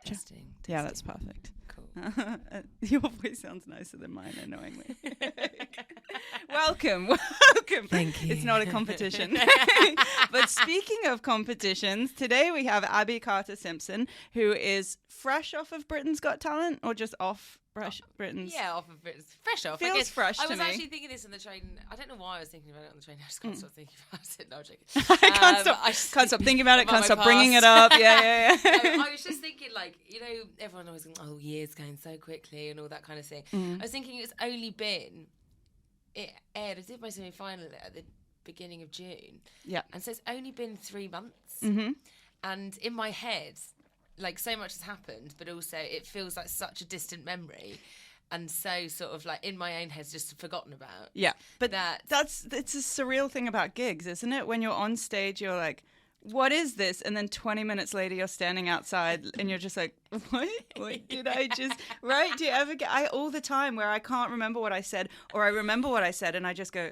Testing. Yeah, that's perfect. Cool. Your voice sounds nicer than mine, annoyingly. Welcome. Thank you. It's not a competition. But speaking of competitions, today we have Abi Carter Simpson, who is fresh off of Britain's Got Talent, or just off Britain's? Yeah, off of Britain's. Fresh off. Feels I guess. fresh I to was me. actually thinking this on the train. I don't know why I was thinking about it on the train. I just can't stop thinking about it. No, I'm joking. I can't stop thinking about it. Can't stop bringing it up. Yeah. No, I was just thinking, like, you know, everyone always goes, oh, years going so quickly and all that kind of thing. I was thinking it aired. I did my semi-final at the beginning of June. Yeah. And so it's only been 3 months. Mm-hmm. And in my head, like, so much has happened, but also it feels like such a distant memory. And so sort of like in my own head, just forgotten about. Yeah. But it's a surreal thing about gigs, isn't it? When you're on stage, you're like, what is this? And then 20 minutes later, you're standing outside and you're just like, what did I just, right? Do you ever all the time where I can't remember what I said, or I remember what I said and I just go,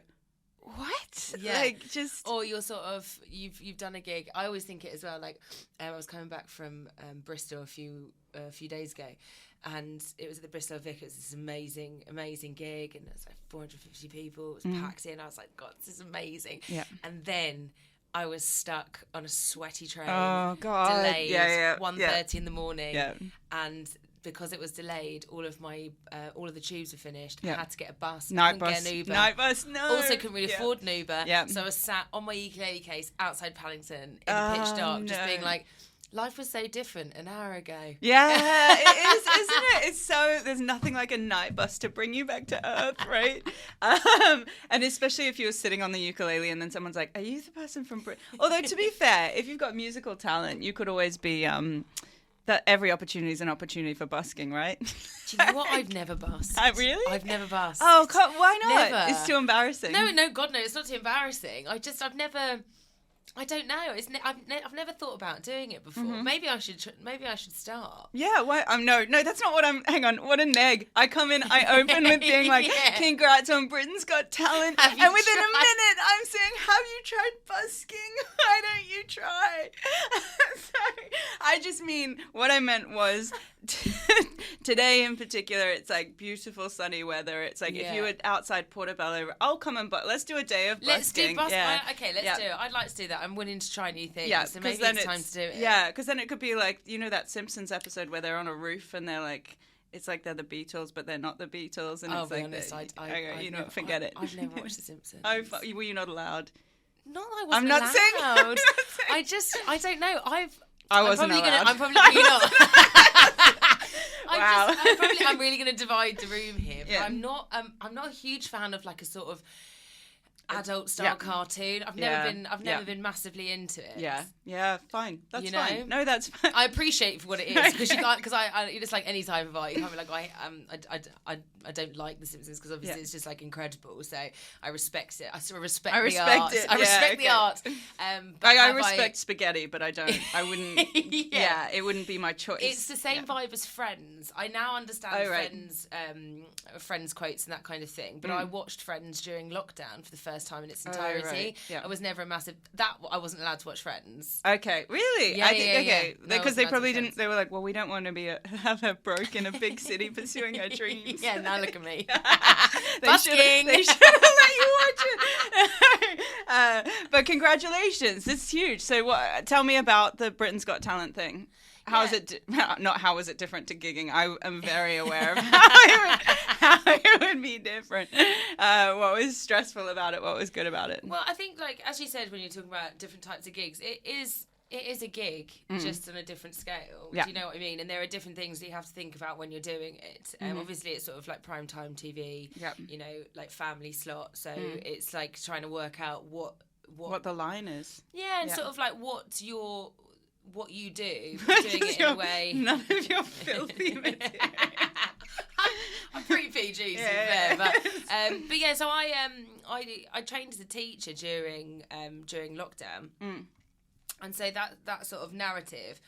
what? Yeah. Like, just. Or you're sort of, you've done a gig. I always think it as well. Like, I was coming back from Bristol a few days ago, and it was at the Bristol Vic. It was this amazing gig, and it was like 450 people. It was packed in. I was like, God, this is amazing. Yeah. And then I was stuck on a sweaty train. Oh, God. Delayed. Yeah. 1:30 in the morning. Yeah. And because it was delayed, all of the tubes were finished. Yeah. I had to get a bus. Night Get an Uber. No. Also couldn't really afford an Uber. Yeah. So I was sat on my ukulele case outside Paddington in the pitch dark, just being like, life was so different an hour ago. Yeah, it is, isn't it? It's so, there's nothing like a night bus to bring you back to earth, right? And especially if you were sitting on the ukulele and then someone's like, are you the person from Britain? Although, to be fair, if you've got musical talent, you could always be, that every opportunity is an opportunity for busking, right? Do you know what? I've never busked. Really? I've never busked. Oh, why not? Never. It's too embarrassing. No, God, no, it's not too embarrassing. I don't know. I've never thought about doing it before. Mm-hmm. Maybe I should start. Yeah, why? No, that's not what hang on, what a neg. I come in, I open with being like, congrats on Britain's Got Talent. And within a minute, I'm saying, have you tried busking? Why don't you try? Sorry. I just mean, what I meant was, today in particular, it's like beautiful sunny weather. It's like, if you were outside Portobello, I'll come and let's do a day of busking. Let's do busking. Yeah. Okay, let's do it. I'd like to do that. I'm willing to try new things. Yeah, so maybe it's time to do it. Yeah, because then it could be like, you know, that Simpsons episode where they're on a roof and they're like, it's like they're the Beatles, but they're not the Beatles. And I'll it's be like, honest, forget it. I've never watched The Simpsons. Were you not allowed? Not that I wasn't I'm not allowed. saying. I don't know. I wasn't allowed. I'm probably not. Wow. I'm really going to divide the room here. But Yeah. I'm not a huge fan of like a sort of adult style cartoon. I've never been massively into it. Yeah, fine. That's you know? fine. No, that's fine. I appreciate for what it is because I it's like any type of art. You can't be like I don't like The Simpsons because obviously it's just like incredible. So I respect it. I sort of respect the art. It. I respect the art. I respect spaghetti, but I wouldn't. It wouldn't be my choice. It's the same vibe as Friends. I now understand Friends quotes and that kind of thing. But I watched Friends during lockdown for the first time in its entirety. Right. Yeah. I was never I wasn't allowed to watch Friends. Okay, really? Yeah, okay. No, because they probably didn't. They were like, well, we don't want to have her broke in a big city pursuing her dreams. Yeah, now look at me. Busking. They should have let you watch it. But congratulations, it's huge. So, tell me about the Britain's Got Talent thing. How is it? Not how is it different to gigging? I am very aware of how it would be different. What was stressful about it? What was good about it? Well, I think, like as you said when you're talking about different types of gigs, it is a gig, just on a different scale. Yeah. Do you know what I mean? And there are different things that you have to think about when you're doing it. Obviously, it's sort of like primetime TV. Yeah. You know, like family slot. So it's like trying to work out what the line is. Yeah, and sort of like what you do, doing it in a way. None of your filthy material. I'm pretty PG, to be fair, but yeah. So I trained as a teacher during lockdown, and so that sort of narrative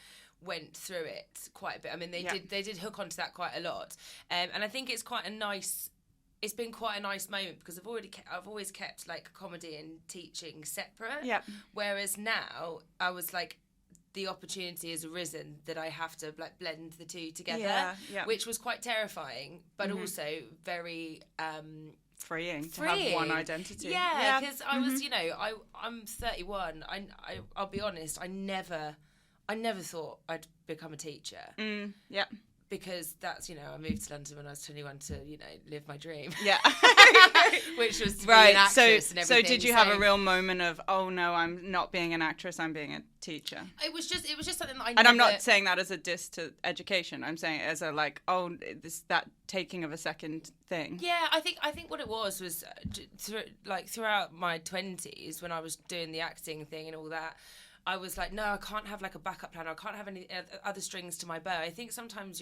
went through it quite a bit. I mean, they did hook onto that quite a lot, and I think it's quite a nice. It's been quite a nice moment because I've always kept like comedy and teaching separate. Yeah. Whereas now I was like, the opportunity has arisen that I have to like blend the two together, which was quite terrifying, but also very freeing to have one identity. Yeah, because I was, I'm 31. I'll be honest, I never thought I'd become a teacher. Because that's, I moved to London when I was 21 to, live my dream. Yeah. Which was to be an actress and everything. So did you have a real moment of, oh no, I'm not being an actress, I'm being a teacher? It was just something that And I'm not saying that as a diss to education. I'm saying it as a that taking of a second thing. Yeah, I think what it was throughout my 20s when I was doing the acting thing and all that, I was like, no, I can't have like a backup plan. I can't have any other strings to my bow. I think sometimes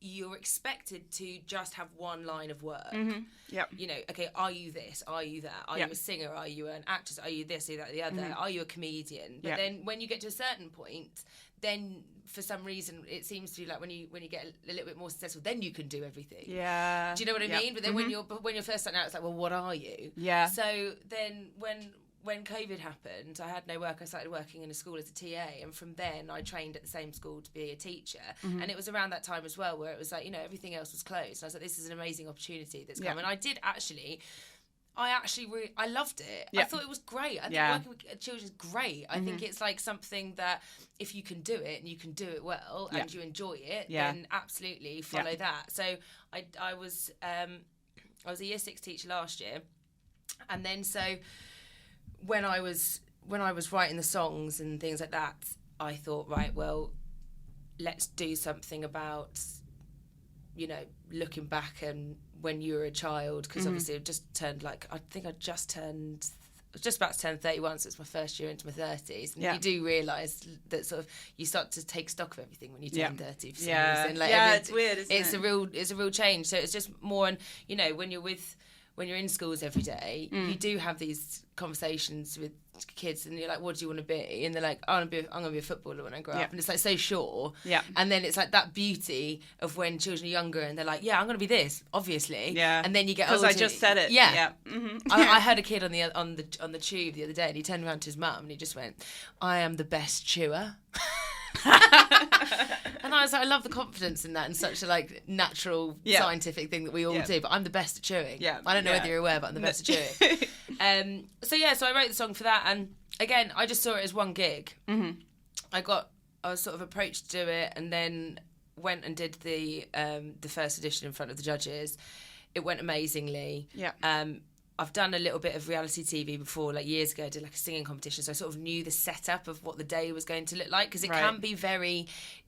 you're expected to just have one line of work. Okay, are you this? Are you that? Are you a singer? Are you an actress? Are you this? Are you that? The other? Are you a comedian? But then when you get to a certain point, then for some reason it seems to be like when you get a little bit more successful, then you can do everything. Yeah. Do you know what I mean? But then when you're first starting out, it's like, well, what are you? Yeah. So then when COVID happened, I had no work. I started working in a school as a TA, and from then I trained at the same school to be a teacher. And it was around that time as well where it was like, everything else was closed. And I was like, this is an amazing opportunity that's come. And I loved it. I thought it was great. I think working with children is great. I think it's like something that if you can do it and you can do it well and you enjoy it, then absolutely follow that. So I was a year 6 teacher last year, and then when I was writing the songs and things like that, I thought, right, well, let's do something about, looking back and when you were a child, because obviously I just turned I was just about to turn 31, so it's my first year into my 30s. And you do realise that sort of you start to take stock of everything when you turn 30 for some reason. Like it's weird, isn't it? It's a real change. So it's just more, and when you're in schools every day, you do have these conversations with kids, and you're like, "What do you want to be?" And they're like, "I'm gonna be a footballer when I grow up." And it's like so sure. Yeah. And then it's like that beauty of when children are younger, and they're like, "Yeah, I'm gonna be this, obviously." Yeah. And then you get older. Because I just said it. Yeah. I heard a kid on the tube the other day, and he turned around to his mum, and he just went, "I am the best chewer." And I was like, I love the confidence in that, and such a natural scientific thing that we all do. But I'm the best at chewing. Yeah. I don't know whether you're aware, but I'm the best at chewing. So I wrote the song for that, and again, I just saw it as one gig. I was sort of approached to do it, and then went and did the first edition in front of the judges. It went amazingly. Yeah. I've done a little bit of reality TV before, years ago. I did a singing competition, so I sort of knew the setup of what the day was going to look like, because it can be very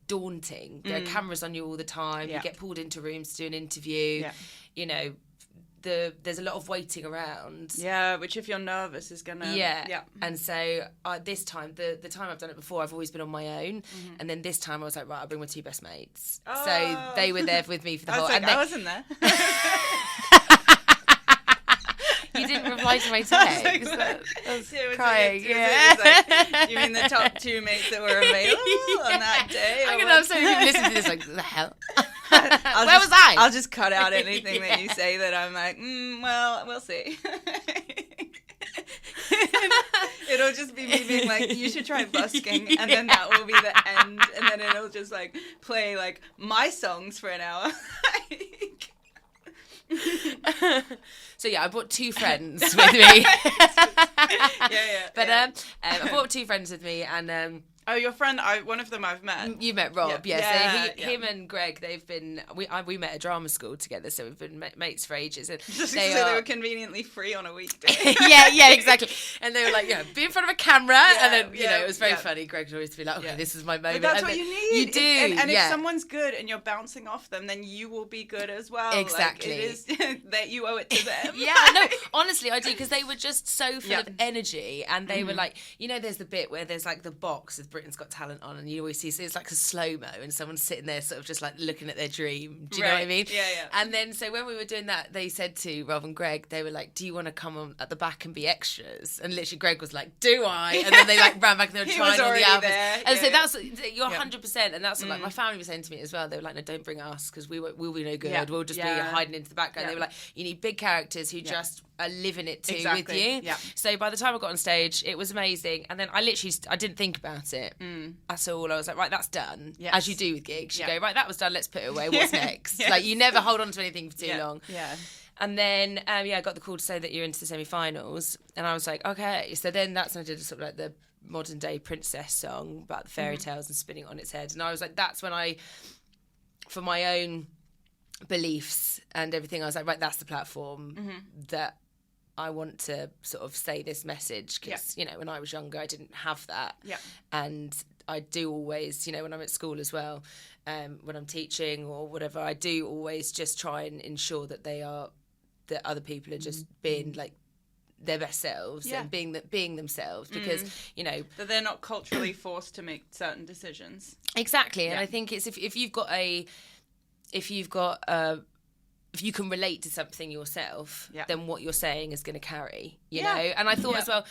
daunting. There are cameras on you all the time. You get pulled into rooms to do an interview. There's a lot of waiting around. Yeah, which if you're nervous is gonna. Yeah. And so this time, the time I've done it before, I've always been on my own, and then this time I was like, right, I'll bring my 2 best mates. Oh. So they were there with me for the whole. I wasn't there. You didn't reply to my text. I was crying. You mean the top 2 mates that were available on that day? I'm going to have so many people listen to this like, the hell? Where was I? I'll just cut out anything that you say that I'm like, well, we'll see. It'll just be me being like, you should try busking, and then that will be the end, and then it'll just play my songs for an hour. So I brought 2 friends with me. But I brought 2 friends with me, and oh, your friend, one of them I've met. You met Rob, so him and Greg, they've been, we met at drama school together, so we've been mates for ages. And they were conveniently free on a weekday. yeah, exactly. And they were like, be in front of a camera, and then, it was very funny. Greg would always be like, okay, this is my moment. But that's what you need. You do. And if someone's good and you're bouncing off them, then you will be good as well. Exactly. It is that you owe it to them. No, honestly, I do, because they were just so full of energy, and they were like, there's the bit where there's the box with Britain's Got Talent on, and you always see, so it's like a slow-mo, and someone's sitting there sort of just looking at their dream. Do you know what I mean? Yeah. And then, so when we were doing that, they said to Rob and Greg, they were like, do you want to come on at the back and be extras? And literally Greg was like, do I? And then they ran back and they were trying all the outfits. And so that's, you're 100%, and that's what my family was saying to me as well. They were like, no, don't bring us, because we'll be no good. We'll just be hiding into the background. They were like, you need big characters who just are living it too with you. So by the time I got on stage, it was amazing. And then I didn't think about it. it at all. I was like, right, that's done. Yes. As you do with gigs. You Yeah. go, right, that was done, let's put it away. What's next? Yes. Like, you never hold on to anything for too long. Yeah. And then, I got the call to say that you're into the semi-finals. And I was like, okay. So then that's when I did sort of like the modern day princess song about the fairy tales and spinning it on its head. And I was like, that's when I, for my own beliefs and everything, I was like, right, that's the platform that I want to sort of say this message. Because, you know, when I was younger, I didn't have that. Yeah. And I do always, you know, when I'm at school as well, when I'm teaching or whatever, I do always just try and ensure that that other people are just being like their best selves and being themselves, because you know that they're not culturally forced to make certain decisions. Exactly. And I think it's if you can relate to something yourself, then what you're saying is going to carry, you know. And I thought as well,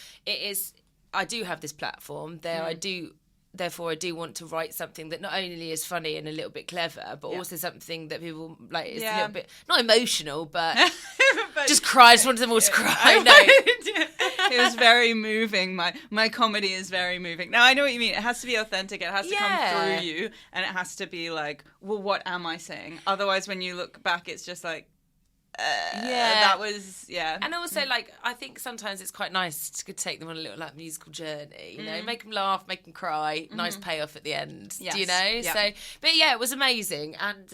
I do have this platform there. Therefore, I do want to write something that not only is funny and a little bit clever, but also something that people like is a little bit not emotional, but just cry. I just wanted them all to cry. It was very moving. My comedy is very moving. Now I know what you mean. It has to be authentic. It has to come through you, and it has to be like, well, what am I saying? Otherwise, when you look back, it's just like. That was and also like I think sometimes it's quite nice to take them on a little like musical journey, you know, make them laugh, make them cry, nice payoff at the end. Do you know? So but it was amazing, and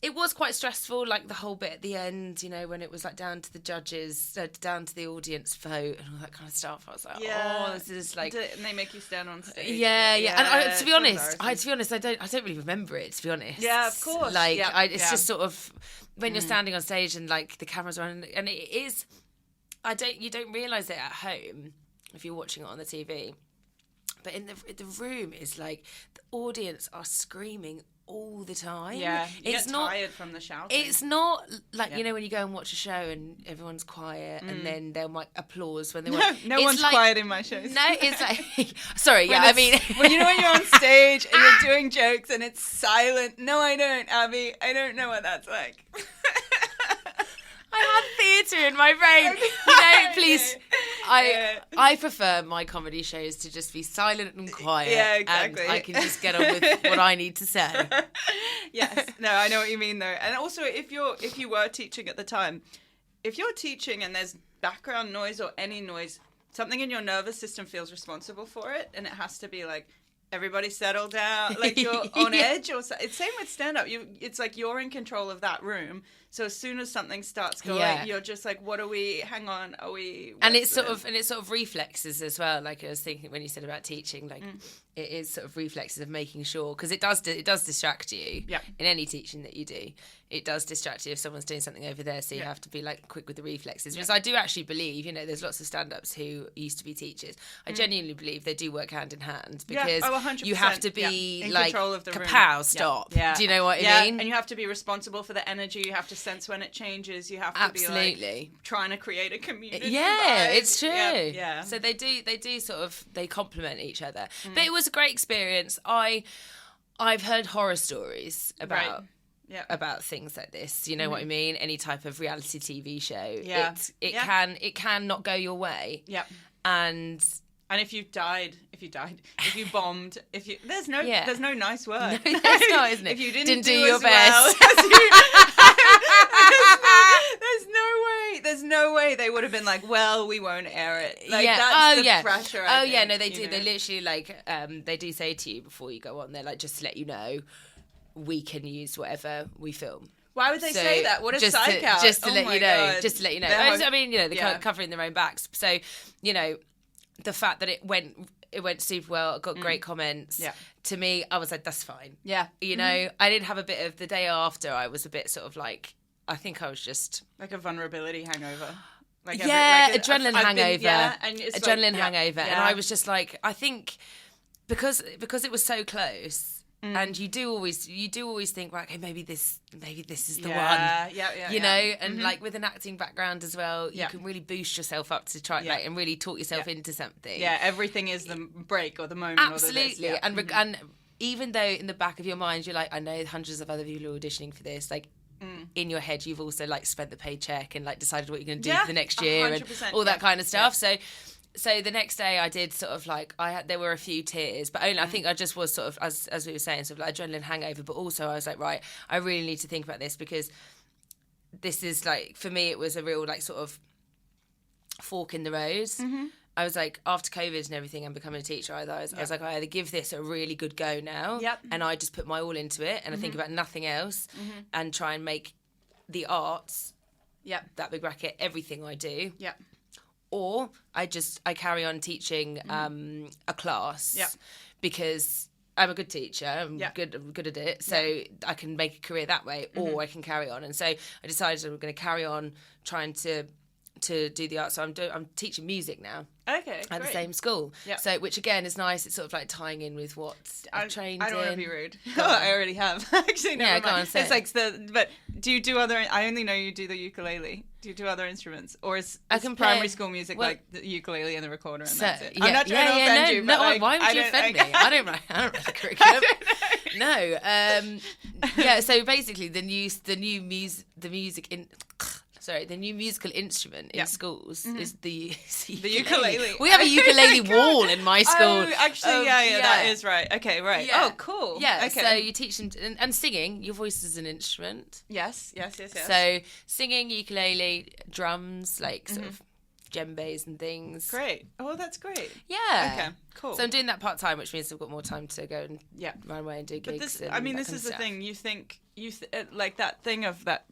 it was quite stressful, like the whole bit at the end, you know, when it was like down to the judges, down to the audience vote and all that kind of stuff. I was like, oh, this is like. And they make you stand on stage. Yeah. And to be honest, I don't really remember it. To be honest. Yeah, of course. Like it's just sort of when you're standing on stage and like the cameras are on, and it is. You don't realise it at home if you're watching it on the TV, but in the room is like the audience are screaming all the time. Yeah, you it's get not tired from the shouting. It's not like you know when you go and watch a show and everyone's quiet and then they'll like applause when they want. No one's like, quiet in my shows. No, it's like sorry, when you know when you're on stage and you're doing jokes and it's silent. No, I don't, Abby. I don't know what that's like. I have theatre in my brain. You know, please. I prefer my comedy shows to just be silent and quiet. Yeah, exactly. And I can just get on with what I need to say. Yes. No, I know what you mean though. And also if you were teaching at the time, if you're teaching and there's background noise or any noise, something in your nervous system feels responsible for it, and it has to be like, everybody settle down, like you're on edge. Or it's same with stand-up. It's like you're in control of that room. So as soon as something starts going, you're just like, what are we? Hang on, are we? And it's sort of reflexes as well. Like I was thinking when you said about teaching, like it is sort of reflexes of making sure, because it does distract you. Yeah. In any teaching that you do, it does distract you if someone's doing something over there. So you have to be like quick with the reflexes. Because I do actually believe, you know, there's lots of stand-ups who used to be teachers. I genuinely believe they do work hand in hand, because 100%. you have to be in like control of the room. Kapow, stop. Yeah. Do you know what I mean? And you have to be responsible for the energy. You have to sense when it changes. You have to be like trying to create a community. Yeah, vibe. It's true. Yeah. So they do sort of, they complement each other. But it was a great experience. I've heard horror stories about about things like this. You know what I mean? Any type of reality TV show. Yeah. It can not go your way. Yeah. And if you bombed, there's no nice word. No, that's not, isn't it? If you didn't do your best. There's no way they would have been like, well, we won't air it. Like, that's the pressure. I think, no, they do. They literally like, they do say to you before you go on, they're like, just to let you know, we can use whatever we film. Why would they say that? What a psych out. Just to let you know. Just to let you know. I mean, you know, they're covering their own backs. So, you know, the fact that it went super well, got great comments. Yeah. To me, I was like, that's fine. Yeah. You know, I did have a bit of, the day after, I was a bit sort of like, I think I was just... like a vulnerability hangover. Adrenaline hangover. Adrenaline hangover. And I was just like, I think because it was so close, and you do always think, right, okay, maybe this is the one. You know, and like with an acting background as well, you can really boost yourself up to try and really talk yourself into something. Yeah, everything is the break or the moment. Absolutely. Or the this. And even though in the back of your mind you're like, I know hundreds of other people are auditioning for this, like in your head you've also like spent the paycheck and like decided what you're going to do for the next year 100%, and all that kind of stuff. So so the next day I did sort of like, there were a few tears, but only I think I just was sort of, as we were saying, sort of like adrenaline hangover, but also I was like, right, I really need to think about this, because this is like, for me, it was a real like sort of fork in the road. I was like, after COVID and everything and becoming a teacher, I was like, I either give this a really good go now, and I just put my all into it, and I think about nothing else, and try and make the arts, that big bracket, everything I do. Or I carry on teaching a class, because I'm a good teacher, I'm good at it, so I can make a career that way, or I can carry on. And so I decided I'm going to carry on trying to do the art. So I'm teaching music now. Okay, at the same school. So, which again is nice. It's sort of like tying in with what I've trained in. I don't want to be rude. I already have. Actually, no. Go on. It's like but do you do other? I only know you do the ukulele. Do you do other instruments, or is primary school music like the ukulele and the recorder and that's it? I'm not trying to offend you, but like, why would you offend me? I don't write the curriculum. No. So basically, the new musical instrument in schools is the ukulele. We have a ukulele wall in my school. Oh, actually, that is right. Okay, right. Yeah. Oh, cool. Yeah, okay. So you teach them, and singing, your voice is an instrument. Yes. So singing, ukulele, drums, like sort of djembes and things. Great. Oh, that's great. Yeah. Okay, cool. So I'm doing that part-time, which means I've got more time to go and run away and do gigs. This is the thing. You think, like that thing of that,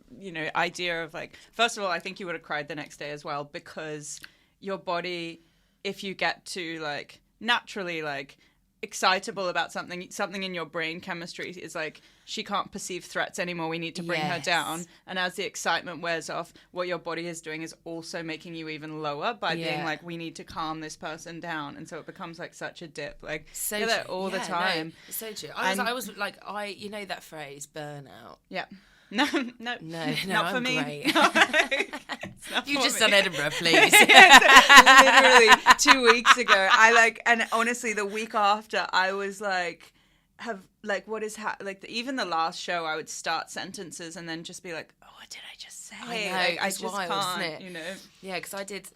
idea of like, first of all, I think you would have cried the next day as well, because your body, if you get to like naturally like excitable about something in your brain chemistry is like, she can't perceive threats anymore, we need to bring her down. And as the excitement wears off, what your body is doing is also making you even lower by being like, we need to calm this person down. And so it becomes like such a dip, like so that all the time. No, it's so true. I was like that phrase, burnout. No, not for me. Great. No, You've just done Edinburgh, please. Literally 2 weeks ago, and honestly, the week after, I was like, what is even the last show, I would start sentences and then just be like, oh, what did I just say? I know, I just wild, can't, isn't it? Yeah, because I did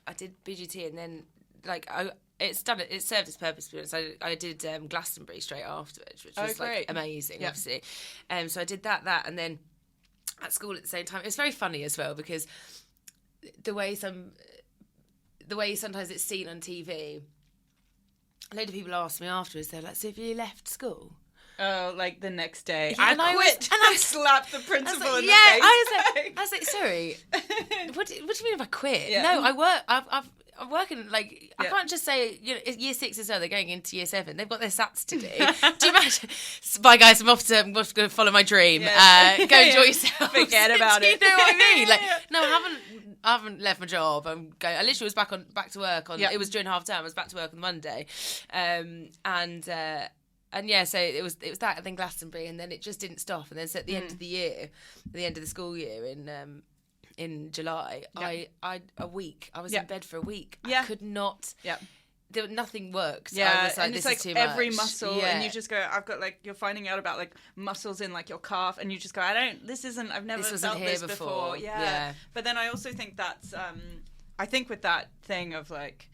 BGT, and then like it served its purpose. Because I did Glastonbury straight afterwards, which was like amazing, obviously. So I did that, and then at school at the same time. It's very funny as well, because the way sometimes it's seen on TV, a load of people ask me afterwards, they're like, so have you left school? Oh, like the next day. Yeah, I quit. And I slapped the principal in the face. I was like, sorry, what do you mean if I quit? Yeah. No, I work. I'm working, like, I can't just say, year 6 as well, they're going into year 7. They've got their SATs to do. Do you imagine? Bye, guys, I'm off to follow my dream. Yeah. Go enjoy yourself. Forget about it. You know what I mean? Like, no, I haven't left my job. I literally was back to work on, it was during half term, I was back to work on Monday. And yeah, so it was that, and then Glastonbury, and then it just didn't stop. And then so at the end of the year, at the end of the school year in July, I a week. I was in bed for a week. I could not. Nothing worked. I was like, and this it's is like too every much. muscle, and you just go, I've got like, you're finding out about like muscles in like your calf, and you just go, I've never felt this before. Yeah. But then I also think that's, I think with that thing of like,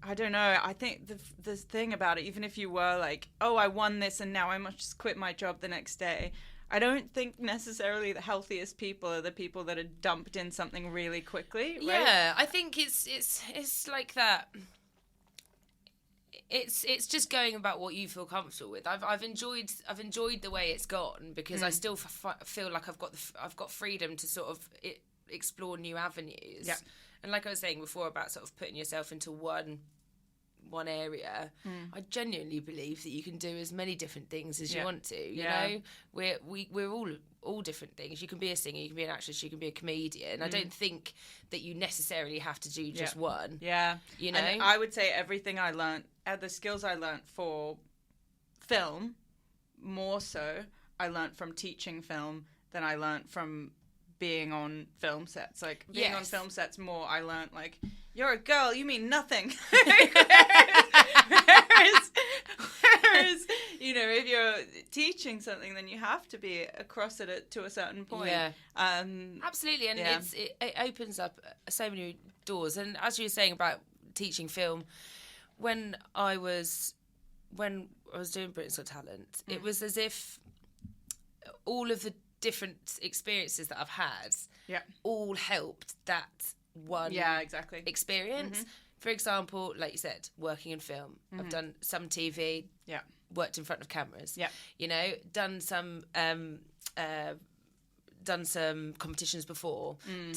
I don't know, I think the thing about it, even if you were like, oh, I won this and now I must just quit my job the next day, I don't think necessarily the healthiest people are the people that are dumped in something really quickly, right? Yeah, I think it's like that. It's just going about what you feel comfortable with. I've enjoyed the way it's gone, because I still feel like I've got freedom to sort of explore new avenues. Yeah. And like I was saying before about sort of putting yourself into one area, I genuinely believe that you can do as many different things as you want to. You know, we're all different things. You can be a singer, you can be an actress, you can be a comedian. I don't think that you necessarily have to do just one. Yeah, you know. And I would say everything I learned, the skills I learned for film, more so I learned from teaching film than I learned from being on film sets. Like, being on film sets more, I learned, like, you're a girl, you mean nothing. whereas, you know, if you're teaching something, then you have to be across it to a certain point. Yeah. Absolutely, and it opens up so many doors. And as you were saying about teaching film, when I was doing Britain's Got Talent, it was as if all of the different experiences that I've had all helped that one experience. For example, like you said, working in film. I've done some TV, worked in front of cameras, you know, done some competitions before,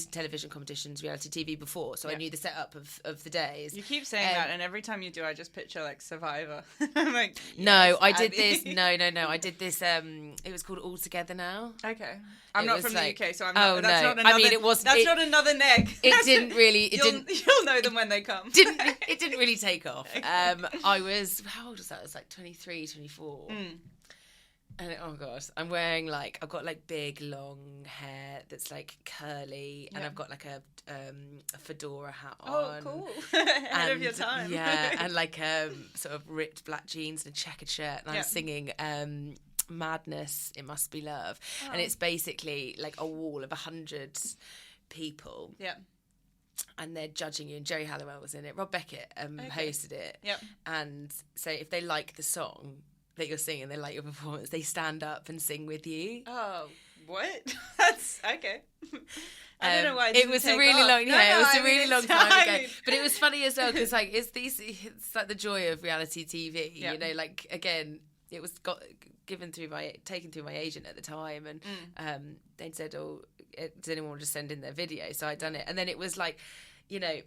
television competitions, reality TV before, so I knew the setup of the days. You keep saying that, and every time you do, I just picture like Survivor. I'm like, yes, no, I did Abby. this. No, I did this. It was called All Together Now. Okay, I'm not from the UK, so I'm not. That's not another. I mean, it was. That's not another neg. It didn't really. You'll know them when they come. It didn't really take off. I was. How old was that? I was like 23, 24. And oh god, I'm wearing like, I've got like big long hair that's like curly, and I've got like a fedora hat on. Oh, cool! Ahead of your time. Yeah, and like sort of ripped black jeans and a checkered shirt, and I'm singing Madness, It Must Be Love, and it's basically like a wall of 100 people. Yeah. And they're judging you, and Jerry Halliwell was in it. Rob Beckett hosted it. Yep. And so if they like the song that you're singing, they like your performance, they stand up and sing with you. Oh, what? That's okay. I don't know why it was a really long. Yeah, it was a really long time ago. But it was funny as well because like it's like the joy of reality TV. You know, like again, it was taken through my agent at the time, and they said, "Oh, does anyone want to send in their video?" So I'd done it, and then it was like, you know,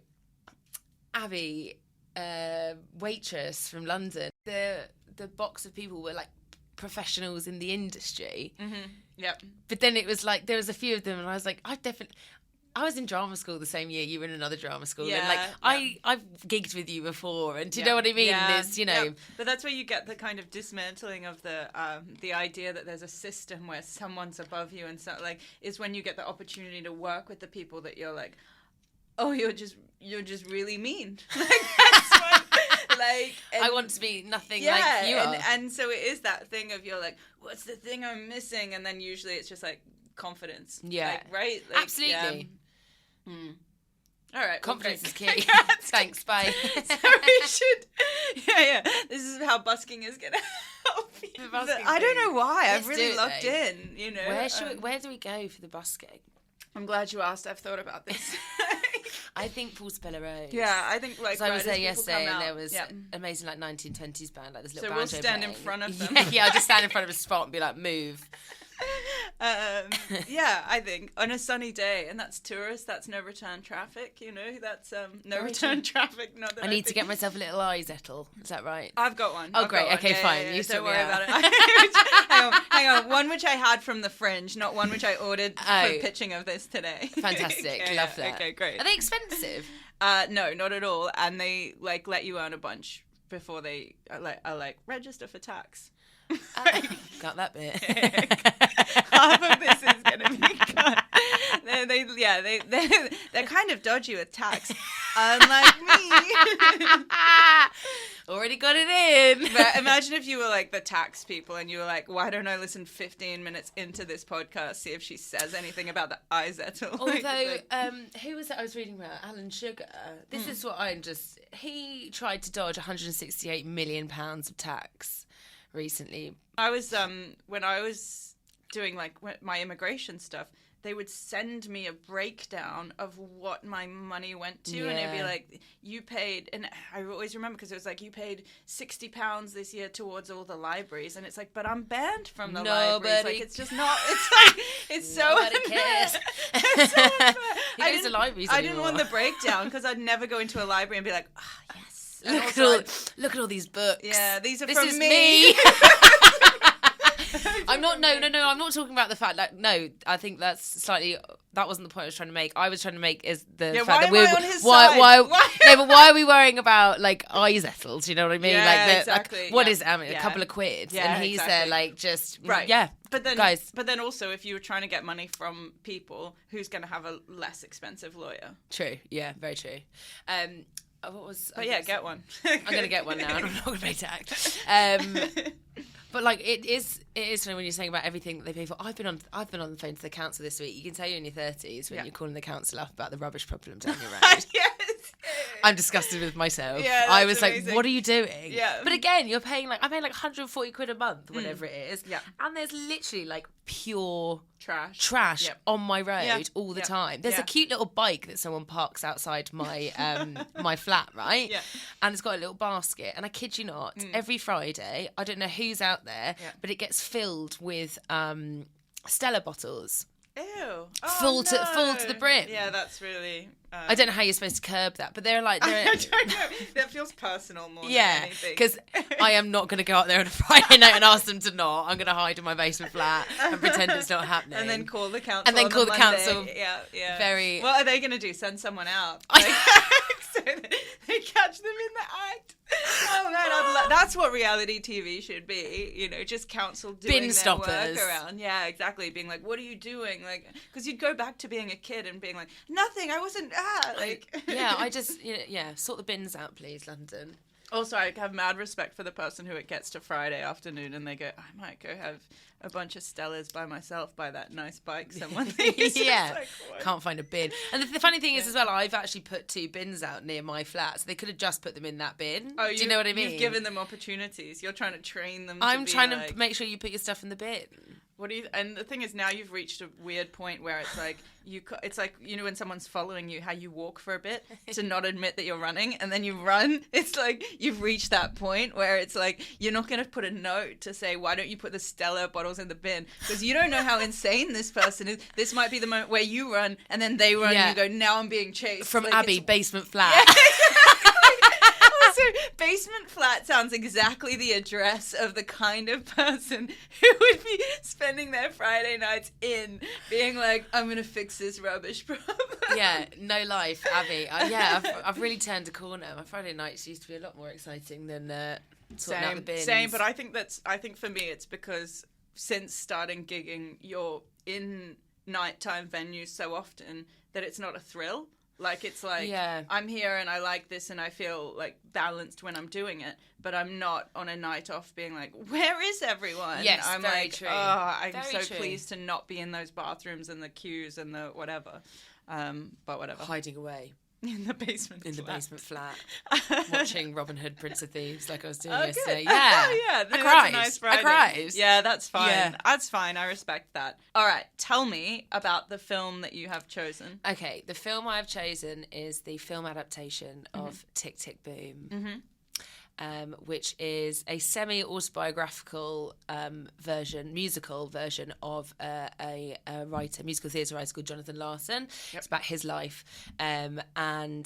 Abby, waitress from London. The box of people were like professionals in the industry. Yep. But then it was like there was a few of them, and I was like, I was in drama school the same year you were in another drama school, and like I've gigged with you before, and do you know what I mean? There's, you know, but that's where you get the kind of dismantling of the idea that there's a system where someone's above you, and so like is when you get the opportunity to work with the people that you're like, oh, you're just really mean. Like that's what. Like, I want to be nothing like you are. And so it is that thing of you're like, what's the thing I'm missing? And then usually it's just like confidence. Yeah. Like, right? Like, absolutely. Yeah. All right. Confidence is key. Thanks. Bye. So we should. Yeah. This is how busking is going to help you. I don't know why. I've really locked in, you know. Where do we go for the busking? I'm glad you asked. I've thought about this. I think Paul Spiller-Rose. Yeah, I think like. So I was there yesterday, and there was amazing like 1920s band, like this little banjo. So we'll stand in front of them. Yeah, I'll just stand in front of a spot and be like, move. Yeah, I think on a sunny day, and that's tourists. That's no return traffic. You know, that's no return traffic. Not that I need to get myself a little eye zettle. Is that right? I've got one. Oh, great. Okay, fine. Yeah, you don't worry about it. Hang on. One which I had from the Fringe, not one which I ordered for pitching of this today. Fantastic. Love that. Okay, great. Are they expensive? No, not at all. And they like let you earn a bunch before they are like register for tax. Got that bit. Half of this is going to be cut. They're kind of dodgy with tax, unlike me. Already got it in. But imagine if you were like the tax people and you were like, why don't I listen 15 minutes into this podcast, see if she says anything about the eye zettle? Although, who was it I was reading about? Alan Sugar. This is what he tried to dodge £168 million of tax recently. I was when I was doing like my immigration stuff, they would send me a breakdown of what my money went to, and it'd be like, you paid, and I always remember because it was like, you paid £60 this year towards all the libraries, and it's like, but I'm banned from the libraries. Like, it's just not. It's like it's so. Nobody cares. It's so unfair. I didn't, the libraries I didn't want the breakdown because I'd never go into a library and be like, yes. Look at all these books. Yeah, these are from me. I'm not. No. I'm not talking about the fact that. No, I think that wasn't the point I was trying to make. I was trying to make is the fact that we're on his side? No, but why are we worrying about like eye zettles? You know what I mean? Yeah, like exactly. Like, what is a couple of quid? Yeah, and he's there like just right. Yeah, but then guys. But then also, if you were trying to get money from people, who's going to have a less expensive lawyer? True. Yeah, very true. What was? But yeah, get one. I'm going to get one now, and I'm not going to pay tax. But like it is funny when you're saying about everything that they pay for. I've been on the phone to the council this week. You can tell you're in your 30s when you're calling the council up about the rubbish problem down your road. Yes. I'm disgusted with myself. Yeah, I was amazing. like, what are you doing? Yeah. But again, I pay like 140 quid a month, whatever it is. Yeah. And there's literally like pure trash yep. on my road all the yep. time. There's a cute little bike that someone parks outside my my flat, right? Yeah. And it's got a little basket. And I kid you not, every Friday, I don't know who's out there, but it gets filled with Stella bottles. Ew. Full to the brim. Yeah, that's really... I don't know how you're supposed to curb that, but they're like... I don't know. That feels personal more than anything. because I am not going to go out there on a Friday night and ask them to not. I'm going to hide in my basement flat and pretend it's not happening. And then call the council. And then call the council. Yeah. Very... What are they going to do? Send someone out? Like, so they catch them in the act. Oh man, that's what reality TV should be. You know, just council doing Bin their stoppers. work around. Yeah, exactly. Being like, what are you doing? Like, because you'd go back to being a kid and being like, nothing. I wasn't. Like. Yeah, I just sort the bins out, please, London. Also, I have mad respect for the person who it gets to Friday afternoon and they go, I might go have a bunch of Stellas by myself by that nice bike someone leaves. Yeah, like, can't find a bin. And the funny thing is as well, I've actually put 2 bins out near my flat, so they could have just put them in that bin. Oh, do you know what I mean? You've given them opportunities. You're trying to train them. I'm trying like, to make sure you put your stuff in the bin. What do you? And the thing is, now you've reached a weird point where it's like it's like, you know, when someone's following you, how you walk for a bit to not admit that you're running, and then you run. It's like you've reached that point where it's like you're not going to put a note to say, why don't you put the Stella bottles in the bin? Because you don't know how insane this person is. This might be the moment where you run and then they run and you go, now I'm being chased. From like, Abi, basement flat. Yeah. Also, basement flat sounds exactly the address of the kind of person who would be spending their Friday nights in, being like, I'm going to fix this rubbish problem. Yeah, no life, Abi. I've really turned a corner. My Friday nights used to be a lot more exciting than sorting out the bins. Same, but I think for me it's because since starting gigging, you're in nighttime venues so often that it's not a thrill. Like, it's like, I'm here and I like this and I feel, like, balanced when I'm doing it. But I'm not on a night off being like, where is everyone? Yes, I'm very like, true. oh, I'm very so true. pleased to not be in those bathrooms and the queues and the whatever. But whatever. Hiding away. In the basement basement flat. Watching Robin Hood, Prince of Thieves, like I was doing yesterday. Good. Yeah. Yeah. I That's cried. a nice Friday. I cried. Yeah, that's fine. Yeah. That's fine. I respect that. All right. Tell me about the film that you have chosen. Okay, the film I have chosen is the film adaptation of Tick, Tick, Boom. Which is a semi-autobiographical musical version of a musical theatre writer called Jonathan Larson. Yep. It's about his life, and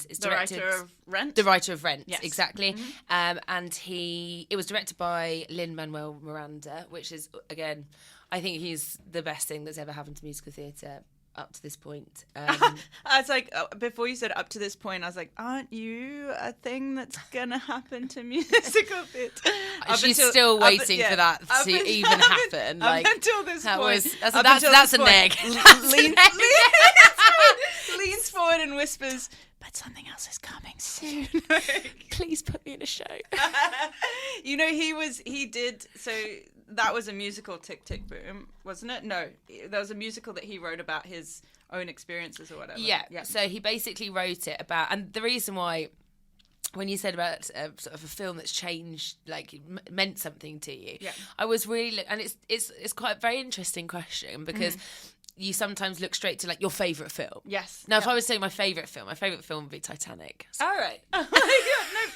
it's directed... The writer of Rent? The writer of Rent, yes. Exactly. And it was directed by Lin-Manuel Miranda, which is, again, I think he's the best thing that's ever happened to musical theatre up to this point. I was like, before you said up to this point, I was like, aren't you a thing that's gonna happen to musical theatre? She's still waiting for that to even happen. Up until this point. That's a neg. Leans forward and whispers, but something else is coming soon. Please put me in a show. You know, so that was a musical, Tick, Tick, Boom, wasn't it? No, there was a musical that he wrote about his own experiences or whatever. Yeah. So he basically wrote it about, and the reason why, when you said about sort of a film that's changed, like meant something to you, I was really, and it's quite a very interesting question because you sometimes look straight to like your favourite film. Yes. Now, if I was saying my favourite film would be Titanic. All right. Oh my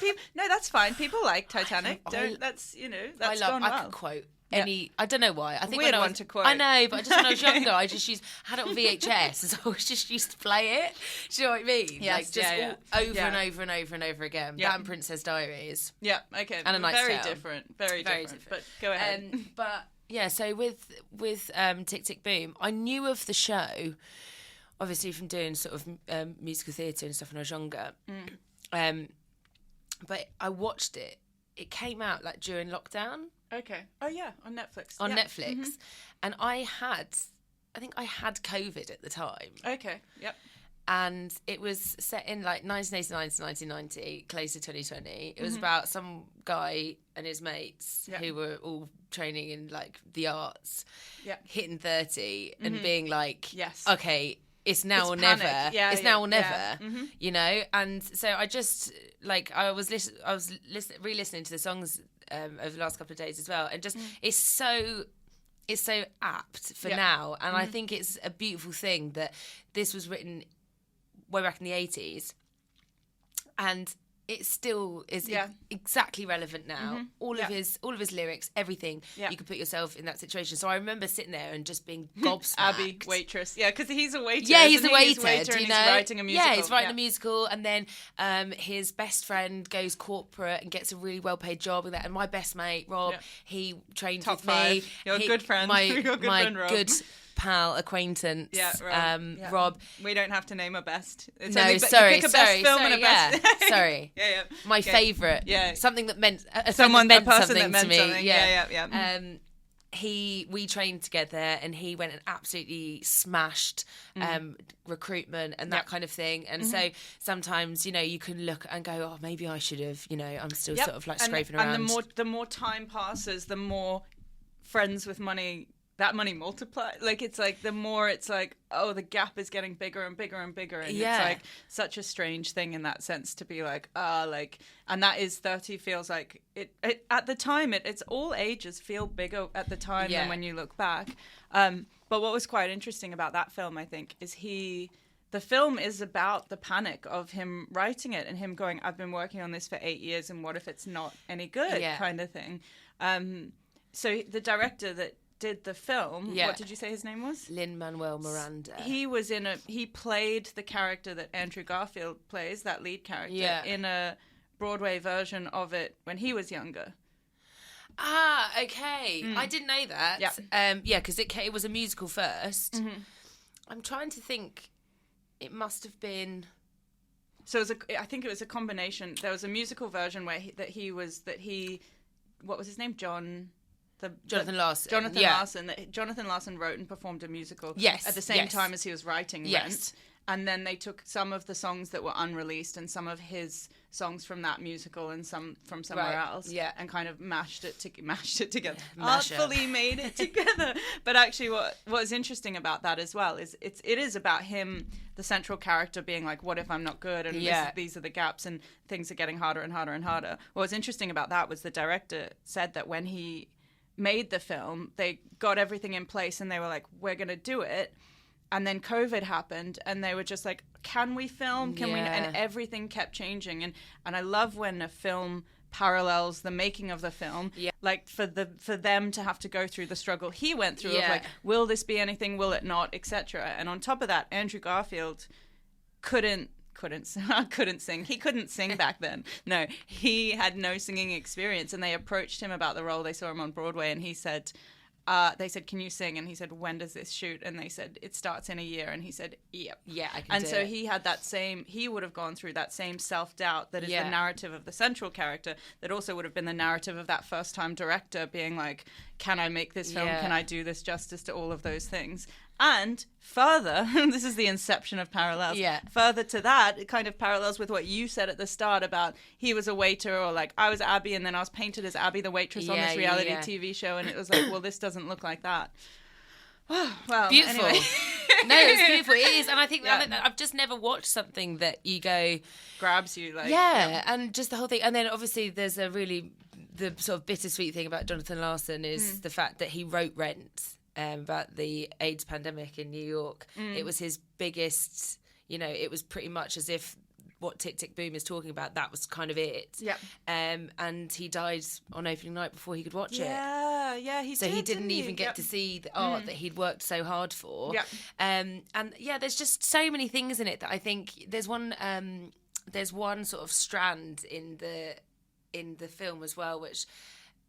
God. No, that's fine. People like Titanic. That's gone well. I could quote any. I don't know why. I think weird when one to quote. I know, but just when I was younger, I just had it on VHS, so I was just used to play it. Do you know what I mean? Yes, like just over and over and over and over again. Yeah. That and Princess Diaries. Yeah. Okay. And A Knight's Very Tale. different. Very different. But go ahead. But yeah, so with Tick, Tick, Boom, I knew of the show, obviously from doing sort of musical theatre and stuff when I was younger. But I watched it. It came out like during lockdown. Okay. Oh yeah, on Netflix. On Netflix, and I think I had COVID at the time. Okay. Yep. And it was set in like 1989 to 1990, close to 2020. It was about some guy and his mates who were all training in like the arts, hitting 30 and being like, yes, okay, it's now or panic. never. Yeah, it's now or never. Mm-hmm. You know, and so I just like I was re-listening to the songs over the last couple of days as well, and just it's so apt for now, and I think it's a beautiful thing that this was written way back in the 80s, and it still is exactly relevant now. All of his lyrics, everything. You could put yourself in that situation. So I remember sitting there and just being gobsmacked. Abby, waitress. Yeah, because he's a waiter. Yeah, he's a waiter. He's Do you and know? He's writing a musical. Yeah, he's writing a musical, and then his best friend goes corporate and gets a really well-paid job with that. And my best mate Rob, he trained Top with 5. me. Your good friend. My friend, Rob. good pal, acquaintance, Rob. We don't have to name a best. It's No, only, sorry, you pick a best film and a best. Sorry. Yeah. My favourite. Yeah. Something that meant a person something that meant to me. something. Yeah. We trained together, and he went and absolutely smashed recruitment and that kind of thing. And so sometimes, you know, you can look and go, oh, maybe I should have, you know, I'm still sort of like scraping around. And the more time passes, the more friends with money, that money multiplies. Like, it's like, the more it's like, oh, the gap is getting bigger and bigger and bigger. And it's like such a strange thing in that sense to be like, and that is 30 feels like it at the time, it's all ages feel bigger at the time than when you look back. But what was quite interesting about that film, I think, is the film is about the panic of him writing it and him going, I've been working on this for 8 years, and what if it's not any good, kind of thing. So the director that did the film, what did you say his name was? Lin-Manuel Miranda. He played the character that Andrew Garfield plays, that lead character, in a Broadway version of it when he was younger. Ah, okay. I didn't know that. Because it was a musical first. I'm trying to think. It must have been. So I think it was a combination. There was a musical version where what was his name? Jonathan Larson. Jonathan Larson wrote and performed a musical at the same time as he was writing Rent. And then they took some of the songs that were unreleased and some of his songs from that musical and some from somewhere else, and kind of mashed it together. Artfully made it together. But actually, what was interesting about that as well is it is about him, the central character, being like, "What if I'm not good?" And these are the gaps, and things are getting harder and harder and harder. What was interesting about that was the director said that when he made the film, they got everything in place, and they were like, "We're going to do it." And then COVID happened, and they were just like, can we film? Can we? And everything kept changing. And I love when a film parallels the making of the film. Like for them to have to go through the struggle he went through of like, will this be anything? Will it not? Etc. And on top of that, Andrew Garfield couldn't sing. He couldn't sing back then. No, he had no singing experience. And they approached him about the role. They saw him on Broadway, and he said, they said, can you sing? And he said, when does this shoot? And they said, it starts in a year. And he said, yep. Yeah, I can And do so it. he would have gone through that same self-doubt that is the narrative of the central character, that also would have been the narrative of that first-time director being like, can I make this film? Can I do this justice to all of those things? And further, this is the inception of parallels. Further to that, it kind of parallels with what you said at the start about he was a waiter, or like I was Abby and then I was painted as Abby the waitress on this reality TV show, and it was like, well, this doesn't look like that. Well, beautiful. Anyway. No, it's beautiful. It is, and I think that I've just never watched something that you go grabs you like and just the whole thing. And then obviously there's the sort of bittersweet thing about Jonathan Larson is the fact that he wrote Rent. About the AIDS pandemic in New York. It was his biggest, it was pretty much as if what Tick Tick Boom is talking about, that was kind of it. And he died on opening night before he could watch it. So he didn't even get to see the art that he'd worked so hard for. And there's just so many things in it that I think there's one sort of strand in the film as well, which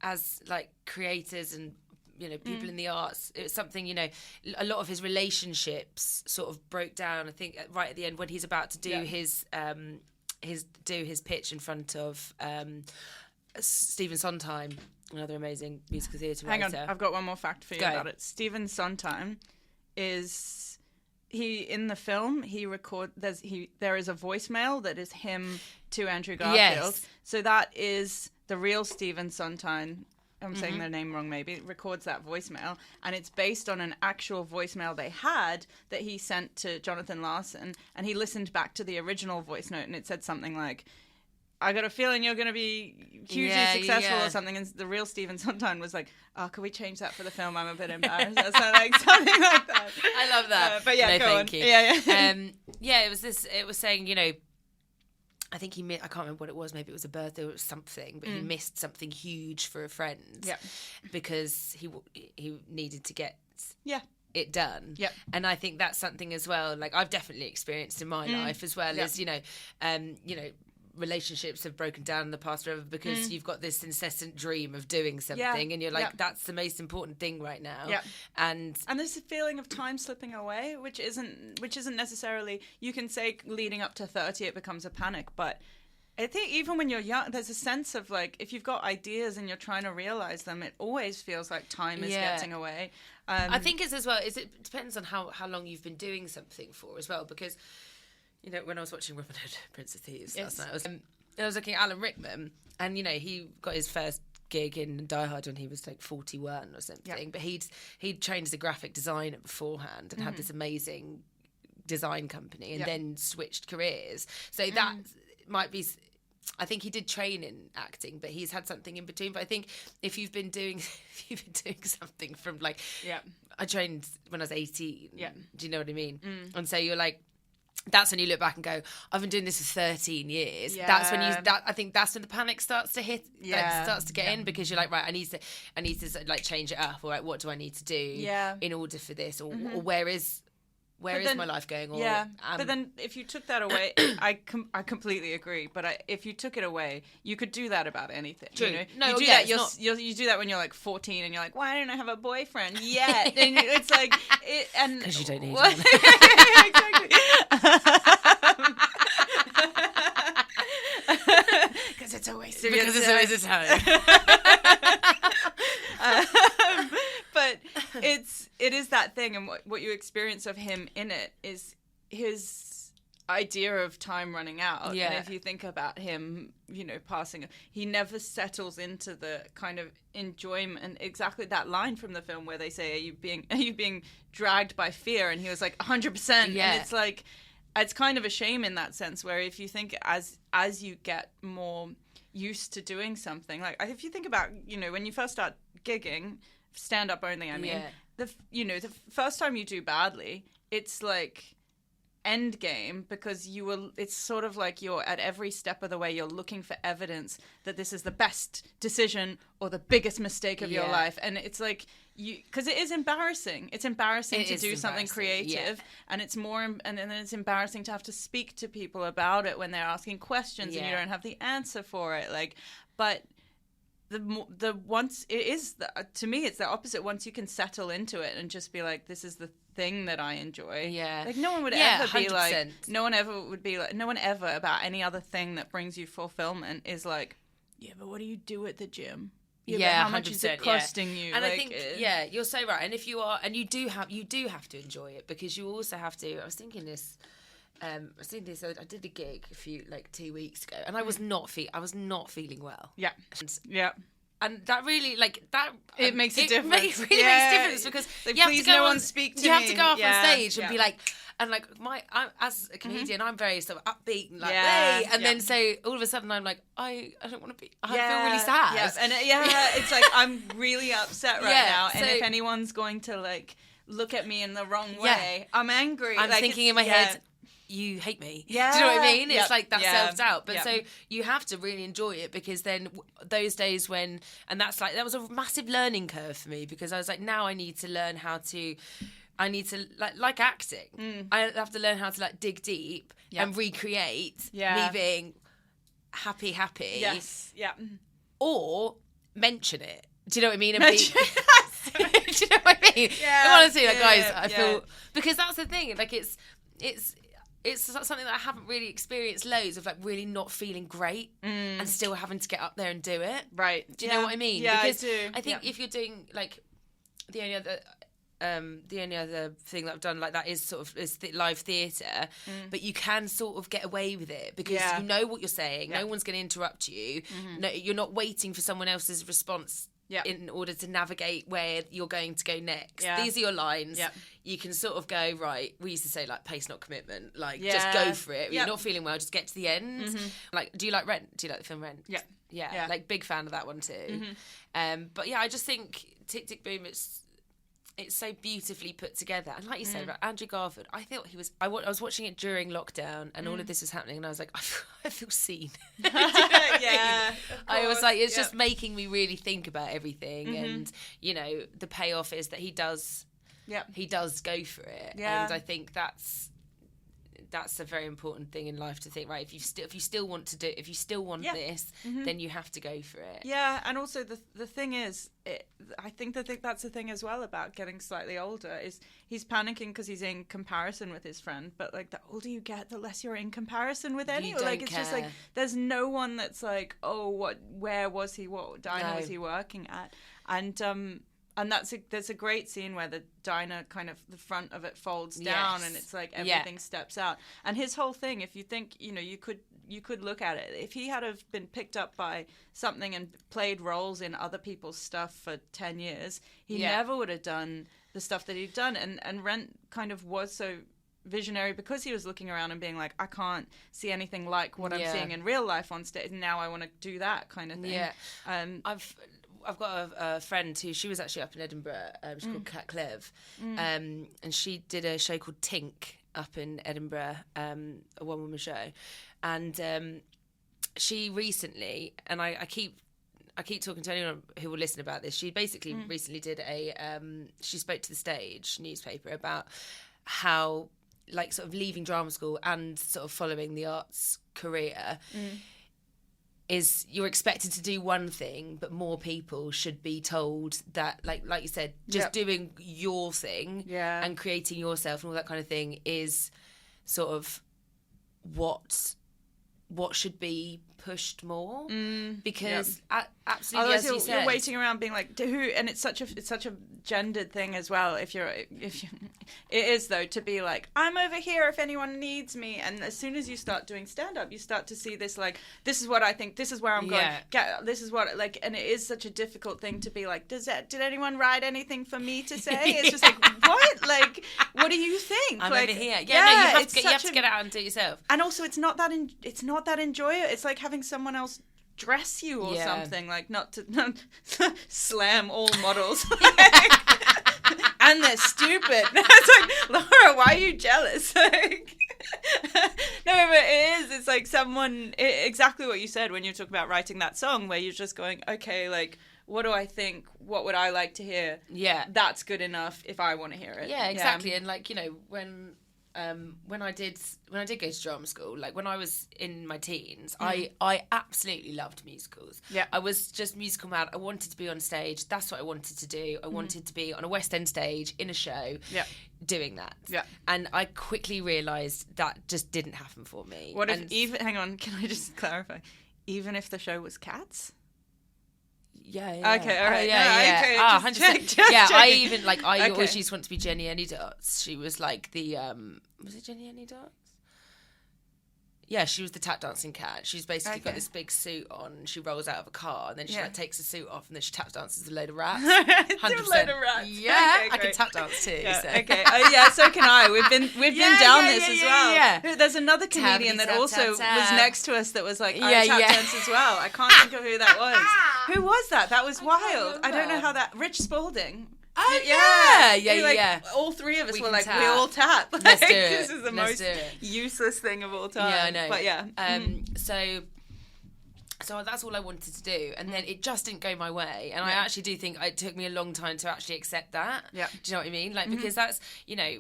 as like creators and people in the arts, it's something, a lot of his relationships sort of broke down, I think, right at the end when he's about to do his pitch in front of Stephen Sondheim, another amazing musical theatre writer. Hang on, I've got one more fact for you about it. Stephen Sondheim is... in the film, there is a voicemail that is him to Andrew Garfield. So that is the real Stephen Sondheim I'm saying their name wrong maybe, records that voicemail, and it's based on an actual voicemail they had that he sent to Jonathan Larson, and he listened back to the original voice note, and it said something like, I got a feeling you're going to be hugely successful or something. And the real Stephen Sondheim was like, oh, could we change that for the film? I'm a bit embarrassed. So like something like that. I love that. But yeah, no, go thank on. you. Yeah. It was saying, you know, I think I can't remember what it was. Maybe it was a birthday or something, but he missed something huge for a friend. Yeah. Because he needed to get it done. Yeah. And I think that's something as well, like I've definitely experienced in my life as well as, you know, relationships have broken down in the past forever because you've got this incessant dream of doing something and you're like, that's the most important thing right now. Yeah. And there's a feeling of time slipping away, which isn't necessarily, you can say leading up to 30 it becomes a panic, but I think even when you're young, there's a sense of like, if you've got ideas and you're trying to realize them, it always feels like time is getting away. I think it's as well, it depends on how long you've been doing something for as well, because you know, when I was watching Robin Hood, Prince of Thieves last night, I was looking at Alan Rickman, and you know, he got his first gig in Die Hard when he was like 41 or something. But he'd trained as a graphic designer beforehand and had this amazing design company, and then switched careers. So that might be. I think he did train in acting, but he's had something in between. But I think if you've been doing something from like, I trained when I was 18. Yeah, do you know what I mean? And so you're like. That's when you look back and go, I've been doing this for 13 years. Yeah. That's when I think that's when the panic starts to hit, starts to get in, because you're like, right, I need to like change it up, or like, what do I need to do in order for this, or where is my life going? Or, but then if you took that away, I completely agree. But if you took it away, you could do that about anything. True. You know? No, you do that. You do that when you're like 14 and you're like, why don't I have a boyfriend yet? And it's like, because you don't need one. Exactly. Because it's a waste of time. But it is that thing, and what you experience of him in it is his idea of time running out. Yeah. And if you think about him, you know, passing, he never settles into the kind of enjoyment, and exactly that line from the film where they say, are you being dragged by fear? And he was like 100%. Yeah. And it's like, it's kind of a shame in that sense, where if you think as you get more used to doing something, like if you think about, you know, when you first start gigging, stand up only, I mean, the first time you do badly, it's like end game, because it's sort of like you're at every step of the way, you're looking for evidence that this is the best decision or the biggest mistake of your life. And it's like, because it is embarrassing. It's embarrassing to do something creative, and it's and then it's embarrassing to have to speak to people about it when they're asking questions and you don't have the answer for it. Like, but to me, it's the opposite. Once you can settle into it and just be like, this is the thing that I enjoy. Yeah. Like no one would ever be 100%. Like, no one ever about any other thing that brings you fulfillment is like, yeah, but what do you do at the gym? Yeah, how much is it costing you? And like, I think, you're so right. And if you are, and you do have to enjoy it, because you also have to. I was thinking this. I did a gig 2 weeks ago, and I was not feeling well. Yeah, and that really it makes a difference. It really makes a difference, because you have to go on stage and be like. And as a comedian, I'm very sort of upbeat and then so all of a sudden I'm like, I don't want to be. I feel really sad. Yeah, and it's like I'm really upset right now, and if anyone's going to like look at me in the wrong way, I'm angry. I'm thinking in my head, you hate me. Yeah. Do you know what I mean? It's like that self-doubt. But so you have to really enjoy it, because then those days when, and that was a massive learning curve for me, because I was like, now I need to learn how to. I need to, like acting, I have to learn how to dig deep and recreate me being happy. Yes. Yeah. Or mention it. Do you know what I mean? And do you know what I mean? Yeah. Honestly, guys, I feel, because that's the thing. Like it's something that I haven't really experienced loads of, really not feeling great and still having to get up there and do it. Right. Do you know what I mean? Yeah, because I do. I think if you're doing the only other thing that I've done like that is live theatre, but you can sort of get away with it, because you know what you're saying. No one's going to interrupt you. No, you're not waiting for someone else's response in order to navigate where you're going to go next. Yeah. These are your lines. Yep. You can sort of go, right, we used to say, like, pace, not commitment. Like, just go for it. Yep. You're not feeling well, just get to the end. Mm-hmm. Like, do you like Rent? Do you like the film Rent? Yeah. Yeah. Like, big fan of that one too. Mm-hmm. But yeah, I just think Tick, Tick, Boom, it's so beautifully put together. And like you said, Andrew Garfield, I thought he was... I was watching it during lockdown and all of this was happening and I was like, I feel seen. Yeah. I was like, it's just making me really think about everything. And, you know, the payoff is that he does go for it. Yeah. And I think that's a very important thing in life to think, right, if you still want this, then you have to go for it. Yeah, and also the thing is, I think that's the thing as well about getting slightly older is he's panicking because he's in comparison with his friend, but like the older you get, the less you're in comparison with anyone. Like it's just like there's no one that's like, oh, where was he? What diner was he working at? And there's a great scene where the diner kind of the front of it folds down and it's like everything steps out. And his whole thing, if you think, you know, you could look at it, if he had have been picked up by something and played roles in other people's stuff for 10 years, he never would have done the stuff that he'd done. And Rent kind of was so visionary because he was looking around and being like, I can't see anything like what I'm seeing in real life on stage. Now I want to do that kind of thing. Yeah. I've got a friend who, she was actually up in Edinburgh, she's called Kat Clev, and she did a show called Tink up in Edinburgh, a one-woman show, and she recently, and I keep talking to anyone who will listen about this, she basically recently did she spoke to the Stage newspaper about how, like, sort of leaving drama school and sort of following the arts career is you're expected to do one thing, but more people should be told that, like you said, just doing your thing and creating yourself and all that kind of thing is sort of what should be pushed more, because absolutely, otherwise as you said, you're waiting around being like, who? And it's such a gendered thing as well. If you, it is though, to be like, I'm over here if anyone needs me. And as soon as you start doing stand up, you start to see this, like, this is what I think, this is where I'm going. This is what, like, and it is such a difficult thing to be like, did anyone write anything for me to say? It's just like, what? Like, what do you think? I'm like, over here. You have to get it out and do it yourself. And also, it's not that enjoyable. It's like having someone else dress you or something, like not slam all models. And they're stupid. It's like, Laura, why are you jealous? Like, no, but it is. It's like exactly what you said when you talk about writing that song, where you're just going, okay, like, what do I think? What would I like to hear? Yeah, that's good enough if I want to hear it. Yeah, exactly. And like, you know, when I did go to drama school, like when I was in my teens, I absolutely loved musicals. Yeah, I was just musical mad. I wanted to be on stage. That's what I wanted to do. I wanted to be on a West End stage in a show, doing that. Yeah, and I quickly realised that just didn't happen for me. What if hang on, can I just clarify? Even if the show was Cats? Yeah. Okay, all right. Okay, 100%. I even, like, I always used to want to be Jenny Anydots. She was like the, was it Jenny Anydots? Yeah, she was the tap dancing cat. She's basically got this big suit on. She rolls out of a car and then she like takes the suit off and then she tap dances with a load of rats. 100%. A load of rats. Yeah, okay, I can tap dance too. Yeah, so. Okay. So can I. We've been down this as well. Yeah. There's another comedian that also was next to us that was like, I tap dance as well. I can't think of who that was. Who was that? That was wild. I don't know how that. Rich Spalding. Oh yeah. All three of us were like, we all tap. Like, Let's do it. This is the most useless thing of all time. Yeah, I know. But yeah. So that's all I wanted to do, and then it just didn't go my way. And I actually do think it took me a long time to actually accept that. Yeah. Do you know what I mean? Like, because that's, you know,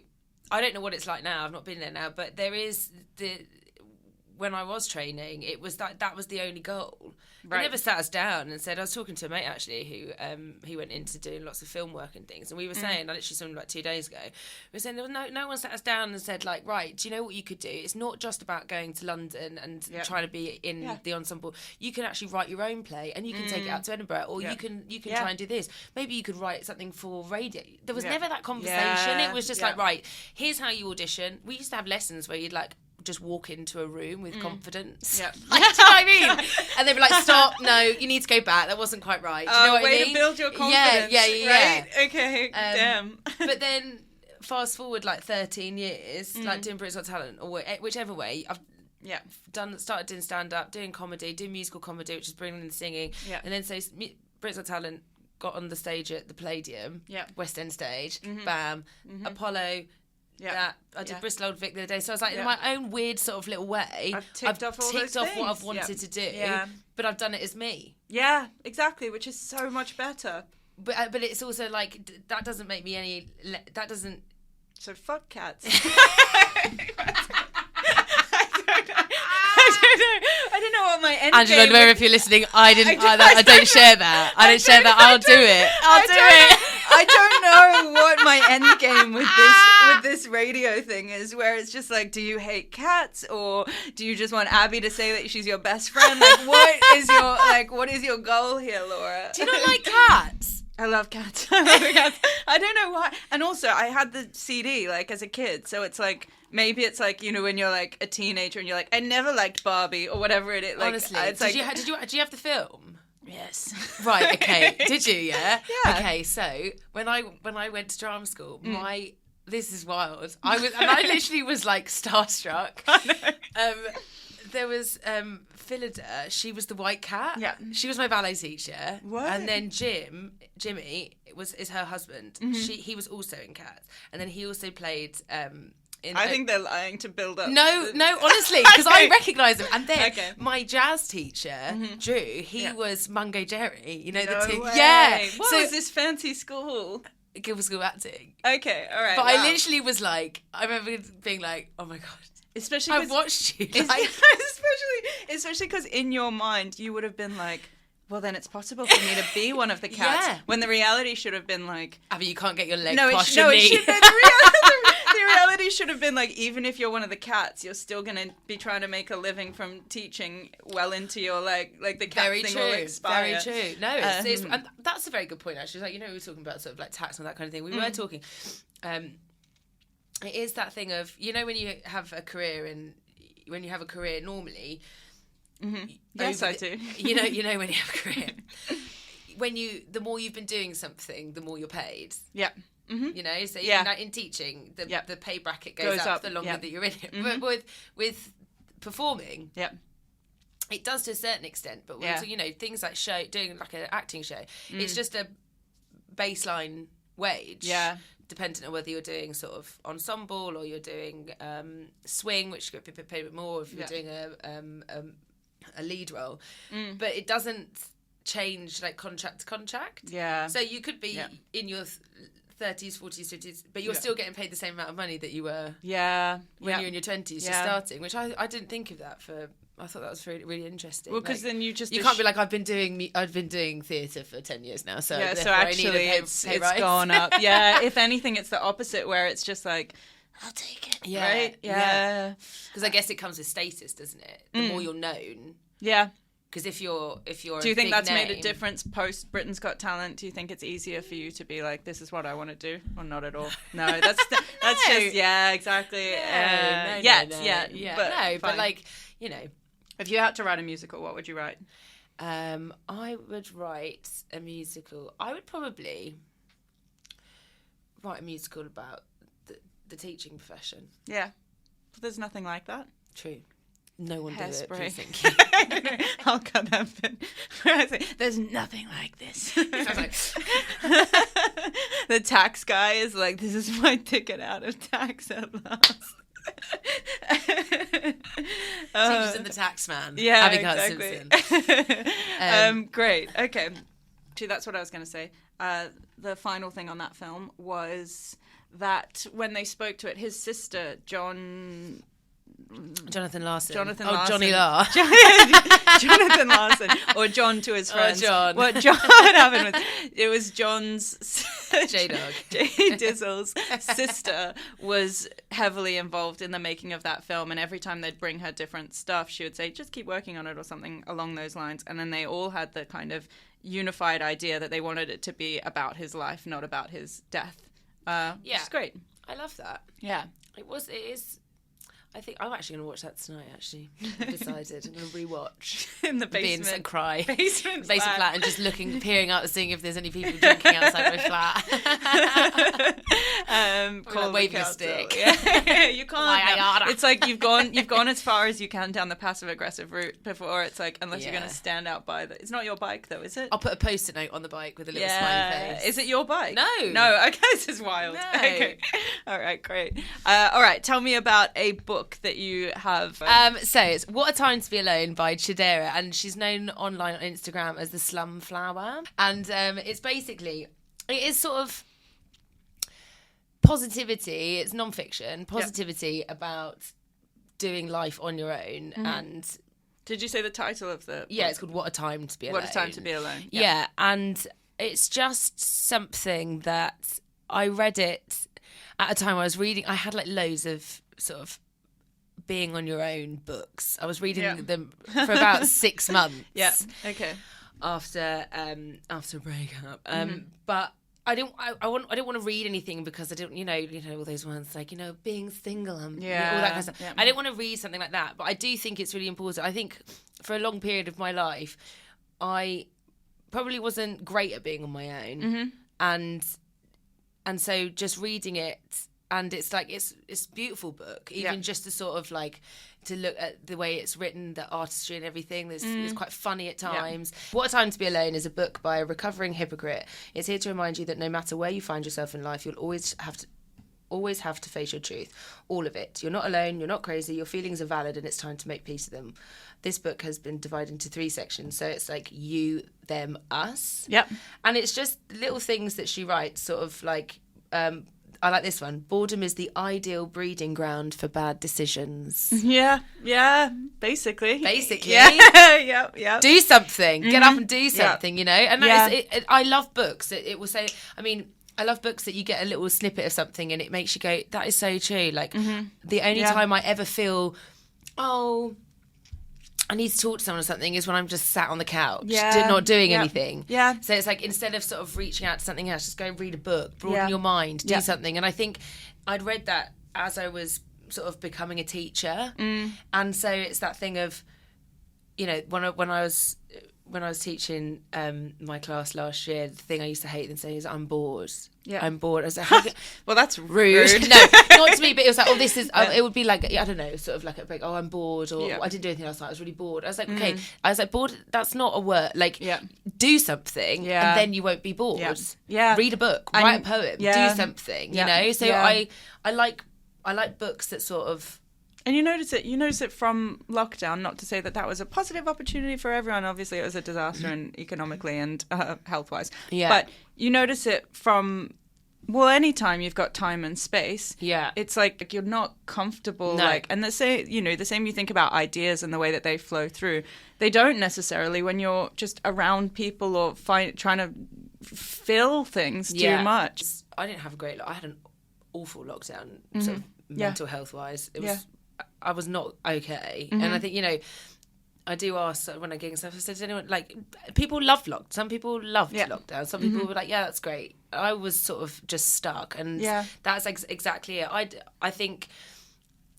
I don't know what it's like now. I've not been there now, but there is when I was training, it was that was the only goal. Right. They never sat us down and said, I was talking to a mate actually who he went into doing lots of film work and things, and we were saying, I literally saw him like 2 days ago, we were saying there was no one sat us down and said, like, right, do you know what you could do? It's not just about going to London and trying to be in the ensemble. You can actually write your own play and you can take it out to Edinburgh, or you can try and do this. Maybe you could write something for radio. There was never that conversation. It was just like, right, here's how you audition. We used to have lessons where you'd like just walk into a room with confidence. Yeah. Like, do you know what I mean? And they'd be like, stop, no, you need to go back. That wasn't quite right. Do you know what I mean? Way to build your confidence. Yeah. Right? Okay, damn. But then fast forward like 13 years, like doing Britain's Got Talent, or whichever way, I've started doing stand-up, doing comedy, doing musical comedy, which is bringing in singing. Yeah. And then so Britain's Got Talent got on the stage at the Palladium, West End stage, bam, Apollo. Yeah, I did Bristol Old Vic the other day. So I was like, in my own weird sort of little way, I've ticked off what I've wanted to do, but I've done it as me. Yeah, exactly, which is so much better. But it's also like, that doesn't make me any, that doesn't... So fuck cats. I don't know what my end Angela, game if you're listening, I don't share that. I don't share that. I'll do it. I don't know what my end game with this radio thing is, where it's just like, do you hate cats, or do you just want Abby to say that she's your best friend? Like, what is your goal here, Laura? Do you not like cats? I love cats. I don't know why. And also, I had the CD like as a kid, so it's like, maybe it's like, you know, when you're like a teenager and you're like, I never liked Barbie or whatever it is. Like, honestly, it's did you have the film? Yes. Right. Okay. Did you? Yeah. Yeah. Okay. So when I went to drama school, this is wild. I literally was like starstruck. I know. There was Phillida. She was the white cat. Yeah. She was my ballet teacher. What? And then Jimmy is her husband. He was also in Cats, and then he also played. I think they're lying to build up. No, honestly, because I recognise him. And then my jazz teacher, Drew, he was Mungo Jerry. You know the two. Way. Yeah. What was this fancy school? Guildford School of Acting. Okay, all right. But I literally was like, I remember being like, oh my god. Especially I've watched you. Especially because in your mind you would have been like, well, then it's possible for me to be one of the cats. Yeah. When the reality should have been like, Abby, you can't get your leg past your your knee. knee. The reality should have been like, even if you're one of the cats, you're still going to be trying to make a living from teaching well into your like the cat very thing true. will expire. Very true. No, it's and that's a very good point actually. Like, you know, we were talking about sort of like tax and that kind of thing. We were talking. It is that thing of, you know, when you have a career normally. Yes, I do. You know when you have a career, the more you've been doing something, the more you're paid. Yeah. Mm-hmm. You know, so even in teaching, the pay bracket goes up the longer that you're in it. Mm-hmm. But with performing, it does to a certain extent. But with, you know, things like doing like an acting show, it's just a baseline wage. Yeah. Dependent on whether you're doing sort of ensemble or you're doing swing, which could be paid a bit more if you're doing a lead role. But it doesn't change like contract to contract. Yeah. So you could be in your 30s, 40s, 50s, but you're still getting paid the same amount of money that you were when you're in your 20s just starting, which I didn't think of that for... I thought that was really, really interesting. Well, because then you can't be like, I've been doing theatre for 10 years now, so so actually it's gone up. Yeah, if anything, it's the opposite, where it's just like, I'll take it. Yeah, right? Yeah. Because I guess it comes with status, doesn't it? The more you're known. Yeah. Because if you're do you think that's made a difference post Britain's Got Talent? Do you think it's easier for you to be like, this is what I want to do, or not at all? No, that's just exactly. But like, you know, if you had to write a musical, what would you write? I would write a musical. I would probably write a musical about the teaching profession. Yeah, but there's nothing like that. True. No one did it. Please, thank you. I'll cut that bit. I say, there's nothing like this. The tax guy is like, this is my ticket out of tax at last. Teachers and the Tax Man. Yeah, Abi Carter Simpson. Great. Okay. Actually, that's what I was going to say. The final thing on that film was that when they spoke to it, his sister, Jonathan Larson. Johnny Lar. Jonathan Larson. Or John to his friends. John. What happened was, it was John's... J-Dog. J Dizzle's sister was heavily involved in the making of that film, and every time they'd bring her different stuff, she would say, just keep working on it or something along those lines. And then they all had the kind of unified idea that they wanted it to be about his life, not about his death. Which is great. I love that. Yeah. It is... I think I'm actually going to watch that tonight, actually. I've decided. I'm going to rewatch. In the basement. And cry. Basement flat and just peering out and seeing if there's any people drinking outside my flat. Call waving a stick. Yeah. You can't. It's like you've gone as far as you can down the passive-aggressive route before. It's like, unless you're going to stand out by the... It's not your bike, though, is it? I'll put a Post-it note on the bike with a little smiley face. Is it your bike? No. Okay, this is wild. No. Okay. All right, great. All right, tell me about a book that you have. So it's What a Time to Be Alone by Chidera, and she's known online on Instagram as the Slum Flower. And it's basically, it is sort of positivity. It's non-fiction positivity about doing life on your own. And did you say the title of the book? Yeah, it's called What a Time to Be Alone. What a Time to Be Alone. Yeah, and it's just something that I read it at a time I was reading. I had like loads of sort of being on your own books. I was reading them for about 6 months. Yeah. Okay. After a breakup, but I didn't want to read anything because I didn't, you know all those ones like, being single and all that kind of stuff. Yeah. I didn't want to read something like that, but I do think it's really important. I think for a long period of my life, I probably wasn't great at being on my own, and so just reading it. And it's like, it's a beautiful book, even just to sort of like, to look at the way it's written, the artistry and everything. It's quite funny at times. Yeah. What a Time to Be Alone is a book by a recovering hypocrite. It's here to remind you that no matter where you find yourself in life, you'll always have to face your truth. All of it. You're not alone, you're not crazy, your feelings are valid, and it's time to make peace with them. This book has been divided into 3 sections. So it's like you, them, us. Yep. And it's just little things that she writes, sort of like... I like this one. Boredom is the ideal breeding ground for bad decisions. Yeah, basically. Yeah. Do something. Get up and do something, And that is, I love books. It will say, I love books that you get a little snippet of something and it makes you go, that is so true. Like, the only time I ever feel, I need to talk to someone or something is when I'm just sat on the couch, not doing anything. Yeah. So it's like, instead of sort of reaching out to something else, just go and read a book, broaden your mind, do something. And I think I'd read that as I was sort of becoming a teacher. And so it's that thing of, when I was teaching my class last year, the thing I used to hate them saying is, I'm bored. Yeah. I'm bored. I was like, well, that's rude. No, not to me, but it was like, this is, it would be like, I don't know, sort of like a break, I'm bored, or I didn't do anything last night, I was really bored. I was like, okay, I was like, bored, that's not a word. Like, do something, and then you won't be bored. Yeah. Read a book, write a poem, do something, So I like books that sort of... And you notice it from lockdown, not to say that was a positive opportunity for everyone. Obviously, it was a disaster and economically and health-wise. Yeah. But you notice it from, any time you've got time and space. Yeah. It's like you're not comfortable. No. And the same you think about ideas and the way that they flow through. They don't necessarily when you're just around people or trying to fill things too much. I didn't have I had an awful lockdown, sort of mental health-wise. It was... I was not okay. And I think, I do ask when I get stuff, I said, does anyone, like, people love lockdown. Some people loved lockdown. Some people were like, yeah, that's great. I was sort of just stuck. And that's exactly it. I think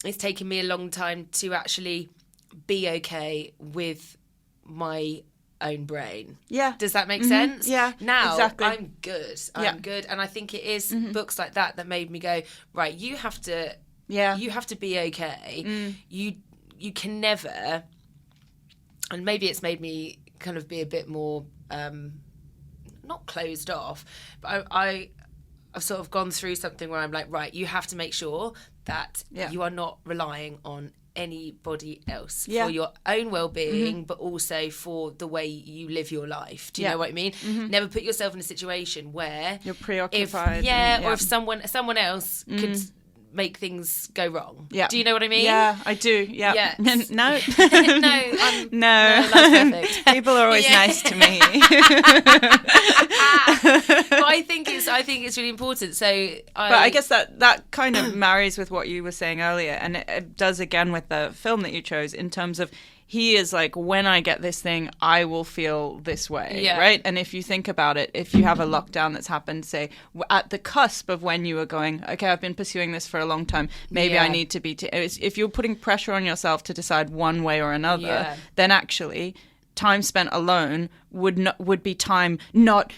it's taken me a long time to actually be okay with my own brain. Yeah. Does that make sense? Yeah. Now, exactly. I'm good. I'm good. And I think it is books like that made me go, right, you have to... Yeah, you have to be okay. You can never, and maybe it's made me kind of be a bit more not closed off, but I've sort of gone through something where I'm like, right, you have to make sure that you are not relying on anybody else for your own well-being, but also for the way you live your life. Do you know what I mean? Never put yourself in a situation where you're preoccupied. Or if someone else could make things go wrong. Yeah. Do you know what I mean? Yeah, I do. Yeah. Yes. No. No, that's perfect. People are always nice to me. But I think it's really important. But I guess that kind of marries with what you were saying earlier, and it does again with the film that you chose in terms of he is like, when I get this thing, I will feel this way, Yeah. right? And if you think about it, if you have a lockdown that's happened, say, at the cusp of when you were going, okay, I've been pursuing this for a long time, maybe I need to be... if you're putting pressure on yourself to decide one way or another, then actually... time spent alone would be time not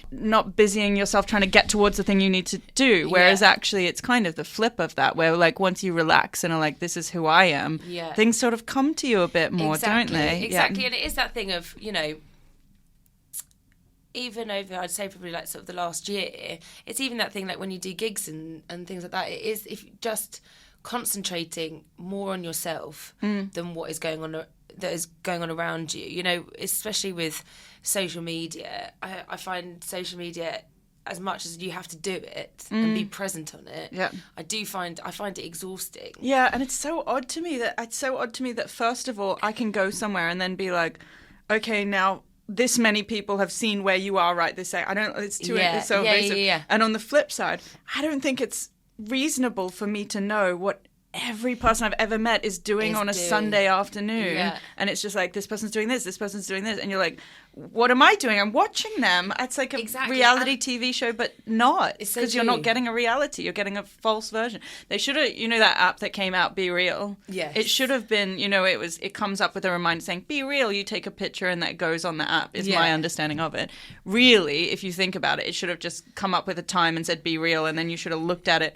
busying yourself trying to get towards the thing you need to do, whereas actually it's kind of the flip of that, where like once you relax and are like, this is who I am, things sort of come to you a bit more, don't they? Exactly. And it is that thing of, you know, even over, I'd say probably like sort of the last year, it's even that thing like when you do gigs and things like that, it is if just concentrating more on yourself than what is going on that is going on around you, you know, especially with social media. I find social media, as much as you have to do it and be present on it, I find it exhausting. Yeah, and it's so odd to me that first of all I can go somewhere and then be like, okay, now this many people have seen where you are right this second. I don't. It's too. It's so invasive. And on the flip side, I don't think it's reasonable for me to know what every person I've ever met is doing on a Sunday afternoon. Yeah. And it's just like, this person's doing this, this person's doing this. And you're like, what am I doing? I'm watching them. It's like a reality TV show, but not. Because you're not getting a reality. You're getting a false version. They should have, you know, that app that came out, Be Real? Yes. It should have been, you know, it comes up with a reminder saying, Be Real, you take a picture and that goes on the app, is my understanding of it. Really, if you think about it, it should have just come up with a time and said, Be Real, and then you should have looked at it,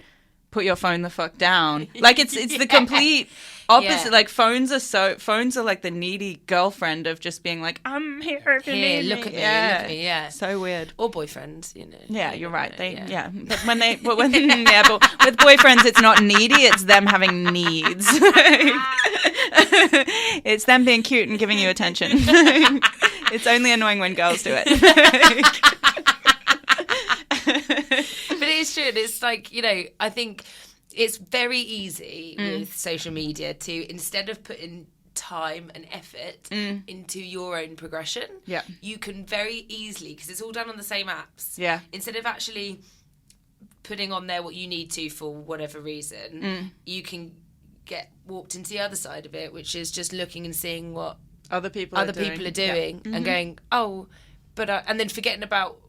put your phone the fuck down. Like it's the complete opposite. Yeah. Like phones are like the needy girlfriend of just being like, I'm here if you need me. Look at me, look at me, So weird. Or boyfriend, you know. Yeah, you're right. But when but with boyfriends it's not needy, it's them having needs. It's them being cute and giving you attention. It's only annoying when girls do it. But it's true. It's like, you know, I think it's very easy with social media to, instead of putting time and effort into your own progression, you can very easily, because it's all done on the same apps, instead of actually putting on there what you need to for whatever reason, you can get walked into the other side of it, which is just looking and seeing what other people are doing and going, but and then forgetting about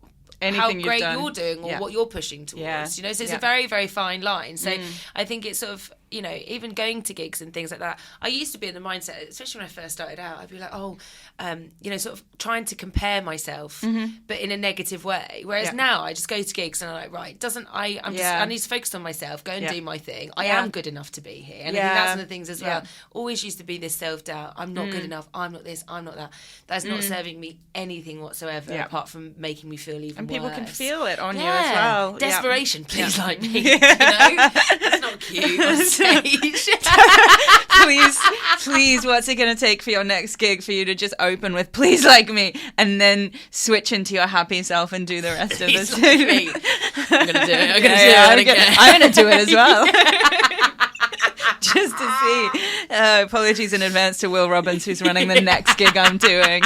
anything how great you've done. You're doing or what you're pushing towards, you know, so it's a very, very fine line. So I think it's sort of, you know, even going to gigs and things like that, I used to be in the mindset, especially when I first started out, I'd be like, you know, sort of trying to compare myself, but in a negative way. Whereas now I just go to gigs and I'm like, right, I need to focus on myself, go and do my thing. I am good enough to be here. And I think that's one of the things as well. Always used to be this self-doubt. I'm not good enough. I'm not this. I'm not that. That's not serving me anything whatsoever, apart from making me feel even worse. People can feel it on you as well. Desperation, please like me. You know? It's not cute on stage. please, what's it going to take for your next gig for you to just open with please like me and then switch into your happy self and do the rest of the thing? I'm going to do it. I'm going to do it as well. Just to see. Apologies in advance to Will Robbins, who's running the next gig I'm doing.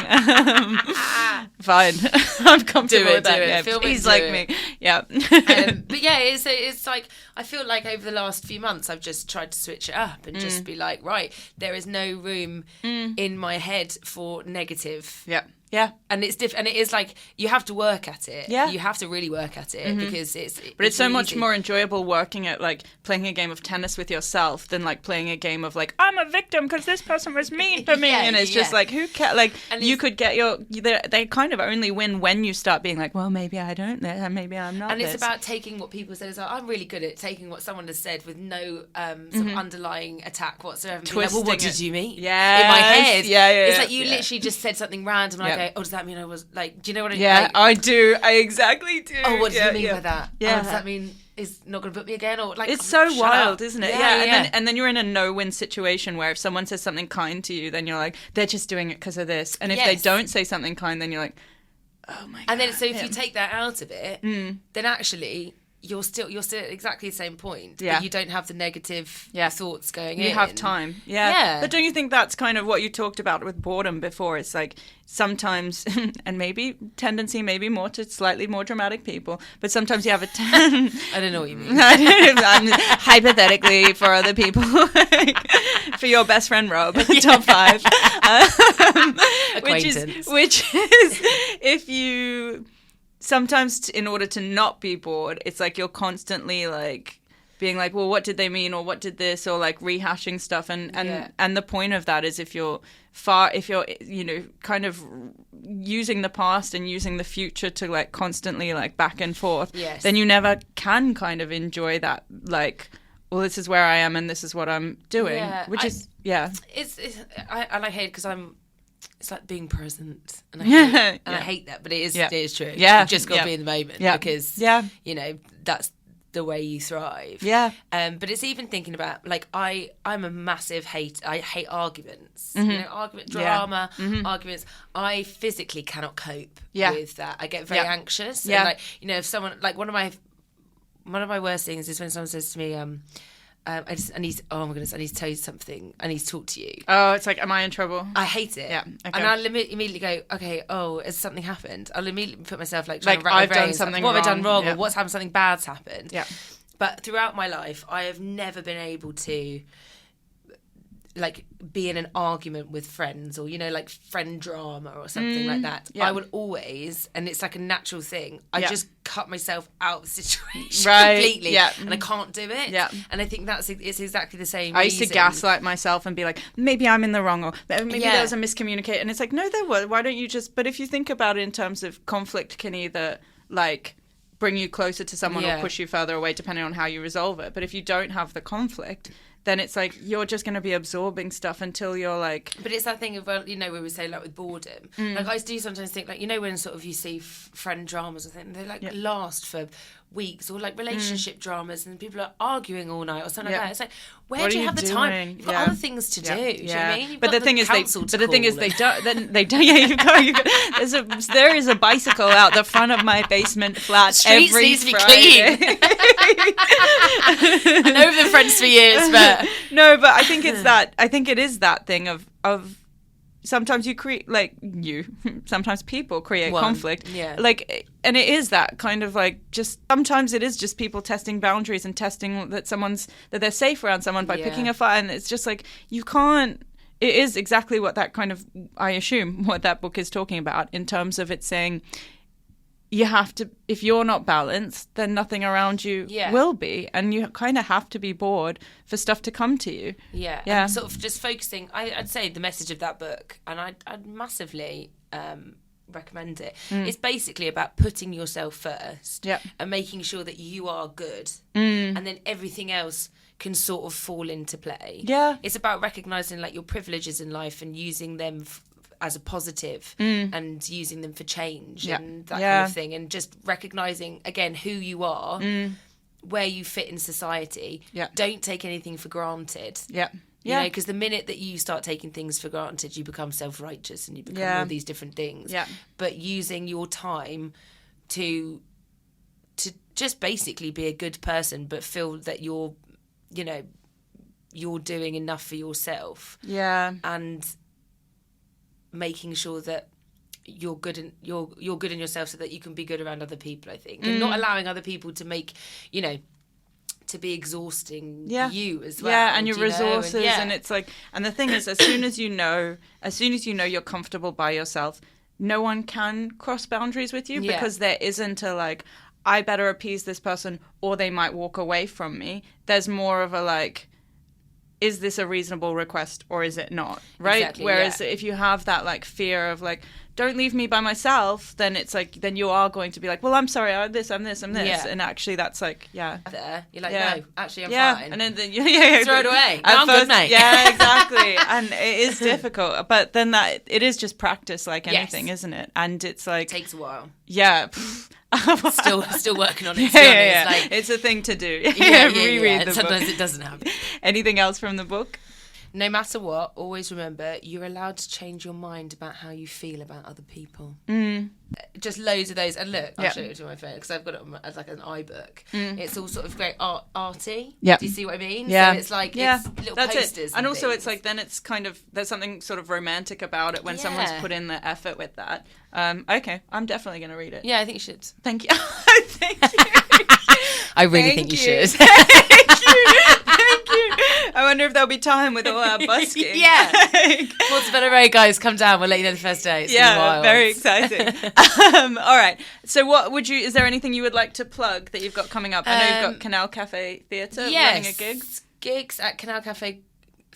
Fine. I'm comfortable with that. Yeah, please like me. Yeah. But yeah, it's like, I feel like over the last few months I've just tried to switch it up and just be like, right, there is no room in my head for negative. Yeah. And it's and it is like, you have to work at it. Yeah. You have to really work at it because it's so much more enjoyable working at like playing a game of tennis with yourself than like playing a game of like, I'm a victim because this person was mean to me. And it's just like, who cares? Like, you could get they kind of only win when you start being like, well, maybe I don't, maybe I'm not. And it's about taking what people said as well. I'm really good at taking what someone has said with no sort of underlying attack whatsoever. And like, well, what did you mean? Yeah. In my head. It's like you literally just said something random and I go, does that mean I was like, do you know what I mean? Yeah, like, I do. I exactly do. Oh, what do you mean by that? Yeah. Does that mean is not going to book me again? Or like, it's so wild, isn't it? Yeah. And then you're in a no-win situation where if someone says something kind to you, then you're like, they're just doing it because of this. And if they don't say something kind, then you're like, oh my God. And then so if you take that out of it, then actually you're still at exactly the same point. Yeah. But you don't have the negative thoughts going in. You have time. Yeah. But don't you think that's kind of what you talked about with boredom before? It's like sometimes, and maybe tendency maybe more to slightly more dramatic people, but sometimes you have a I don't know what you mean. I'm hypothetically for other people. For your best friend Rob, top 5. Acquaintance. Which is if you... Sometimes in order to not be bored, it's like you're constantly like being like, well, what did they mean, or what did this, or like rehashing stuff, and the point of that is if you're kind of using the past and using the future to like constantly like back and forth, then you never can kind of enjoy that, like, well, this is where I am and this is what I'm doing, I hate it because it's like being present, and I hate that, but it is true. Yeah, you've just got to be in the moment because that's the way you thrive. Yeah. But it's even thinking about like I'm a massive I hate arguments. Drama, arguments. I physically cannot cope with that. I get very anxious. Yeah. And like if someone like one of my worst things is when someone says to me, I need to tell you something. I need to talk to you. Oh, it's like, am I in trouble? I hate it. Yeah. Okay. And I'll immediately go, okay, has something happened? I'll immediately put myself like trying to wrap I've my done brains, something what wrong. have I done wrong? Yeah. Or what's happened? Something bad's happened. Yeah. But throughout my life, I have never been able to like be in an argument with friends, or like friend drama or something like that. I would always, and it's like a natural thing, I just cut myself out of the situation completely, and I can't do it. And I think it's exactly the same. I used to gaslight myself and be like, maybe I'm in the wrong, or maybe there was a miscommunication, and it's like, no, there was. Why don't you just? But if you think about it in terms of conflict, can either like bring you closer to someone or push you further away, depending on how you resolve it. But if you don't have the conflict, then it's like you're just going to be absorbing stuff until you're like... But it's that thing of, where we say, like, with boredom. Like, I do sometimes think, like, when sort of you see friend dramas or things, they, like, last for weeks, or, like, relationship dramas, and people are arguing all night or something like that. It's like, where do you have the time? You've got other things to do. Do you know what I mean? You've got the thing is, they don't. There is a bicycle out the front of my basement flat Streets every needs to be Friday. clean. I know we've been friends for years, but no, but I think it is that thing of sometimes you create sometimes people create conflict, like, and it is that kind of like, just sometimes it is just people testing boundaries and testing that they're safe around someone by picking a fight, and it's just like you can't. It is exactly what that kind of, I assume, what that book is talking about, in terms of it saying you have to, if you're not balanced, then nothing around you will be, and you kind of have to be bored for stuff to come to you. And sort of just focusing, I'd say the message of that book, and I'd massively recommend it, it's basically about putting yourself first and making sure that you are good, and then everything else can sort of fall into play. It's about recognising like your privileges in life and using them as a positive, and using them for change and that kind of thing, and just recognising again who you are, where you fit in society. Don't take anything for granted. Because the minute that you start taking things for granted, you become self-righteous and you become all these different things. But using your time to just basically be a good person, but feel that you're doing enough for yourself. And making sure that you're good in yourself, so that you can be good around other people, I think, and not allowing other people to make to be exhausting you as well. And your resources, and it's like, and the thing is, as soon as you know you're comfortable by yourself, no one can cross boundaries with you, because there isn't a like, I better appease this person or they might walk away from me. There's more of a like, is this a reasonable request or is it not? Right? Exactly, whereas if you have that like fear of like, don't leave me by myself, then it's like, then you are going to be like, well, I'm sorry, I'm this. And actually that's like, You're like, no, actually I'm fine. And then throw it away. No, I'm good, mate. Yeah, exactly. And it is difficult. But then it is just practice like anything, isn't it? And it's like... It takes a while. Yeah. Still working on it. Like, it's a thing to do. Reread the sometimes book. It doesn't happen. Anything else from the book? No matter what, always remember you're allowed to change your mind about how you feel about other people. Just loads of those. And look, I'll show it to my phone because I've got it as like an iBook. It's all sort of very arty. Yeah. Do you see what I mean? Yeah. So it's like it's little posters. And also things. it's like then it's kind of there's something sort of romantic about it when someone's put in the effort with that. Okay, I'm definitely going to read it. Yeah, I think you should. Thank you. Thank you. I really think you should. Thank you. I wonder if there'll be time with all our busking. Yeah. Portobello Road, guys, come down. We'll let you know the first day. It's very exciting. All right. So is there anything you would like to plug that you've got coming up? I know you've got Canal Cafe Theatre running a gig. Gigs at Canal Cafe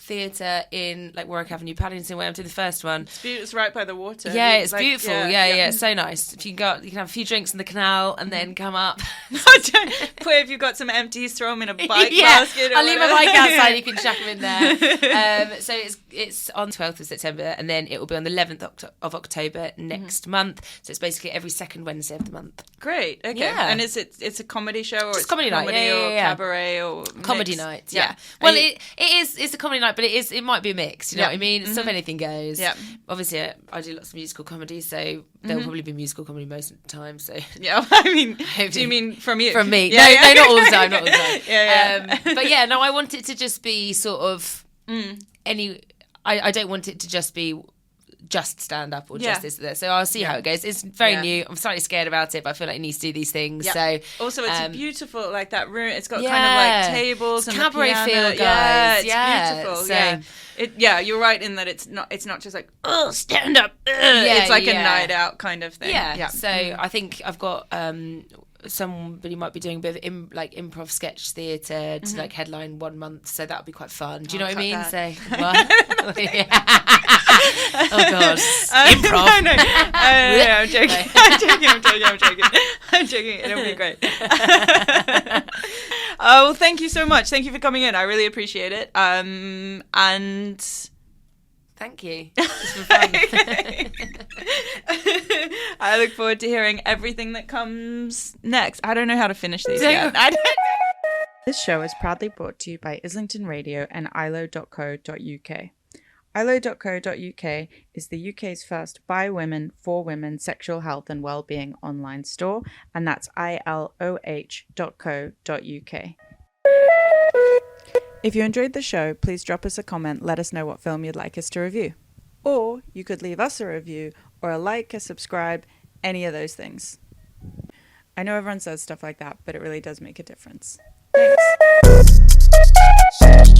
Theatre in like Warwick Avenue, Paddington Way. I'm doing the first one. It's right by the water. Yeah, it's like, beautiful. Yeah, it's so nice. If you can have a few drinks in the canal and then come up. If you've got some empties, throw them in a bike basket. I'll leave my bike outside. You can chuck them in there. So it's on 12th of September, and then it will be on the 11th of October next month. So it's basically every second Wednesday of the month. Great. Okay. Yeah. And it's a comedy show, or it's it's comedy night, or cabaret, or comedy mix? night. Yeah. Well, it's a comedy night, but it might be a mix. You know what I mean? Sort of anything goes. Yeah. Obviously, I do lots of musical comedy, so there'll probably be musical comedy most of the time. So yeah, I mean, do you mean from you? From me? Yeah, no, not all the time. Not all the time. But yeah, no, I want it to just be sort of I don't want it to just be just stand up or just this. So I'll see how it goes. It's very new. I'm slightly scared about it, but I feel like it needs to do these things. Yeah. So also it's a beautiful, like that room. It's got kind of like tables and cabaret the feel, guys. Yeah, it's beautiful. So, you're right in that it's not just like stand up. It's like a night out kind of thing. Yeah. So I think I've got somebody might be doing a bit of improv sketch theatre to like headline 1 month, so that'll be quite fun. Do you know what I mean? That. So oh god, improv. No, I'm joking. I'm joking. It'll be great. Oh, well, thank you so much. Thank you for coming in. I really appreciate it. And thank you. It's been fun. I look forward to hearing everything that comes next. I don't know how to finish these yet. This show is proudly brought to you by Islington Radio and ilo.co.uk. ilo.co.uk is the UK's first by women, for women sexual health and wellbeing online store, and that's iloh.co.uk. If you enjoyed the show, please drop us a comment, let us know what film you'd like us to review. Or you could leave us a review, or a like, a subscribe, any of those things. I know everyone says stuff like that, but it really does make a difference. Thanks.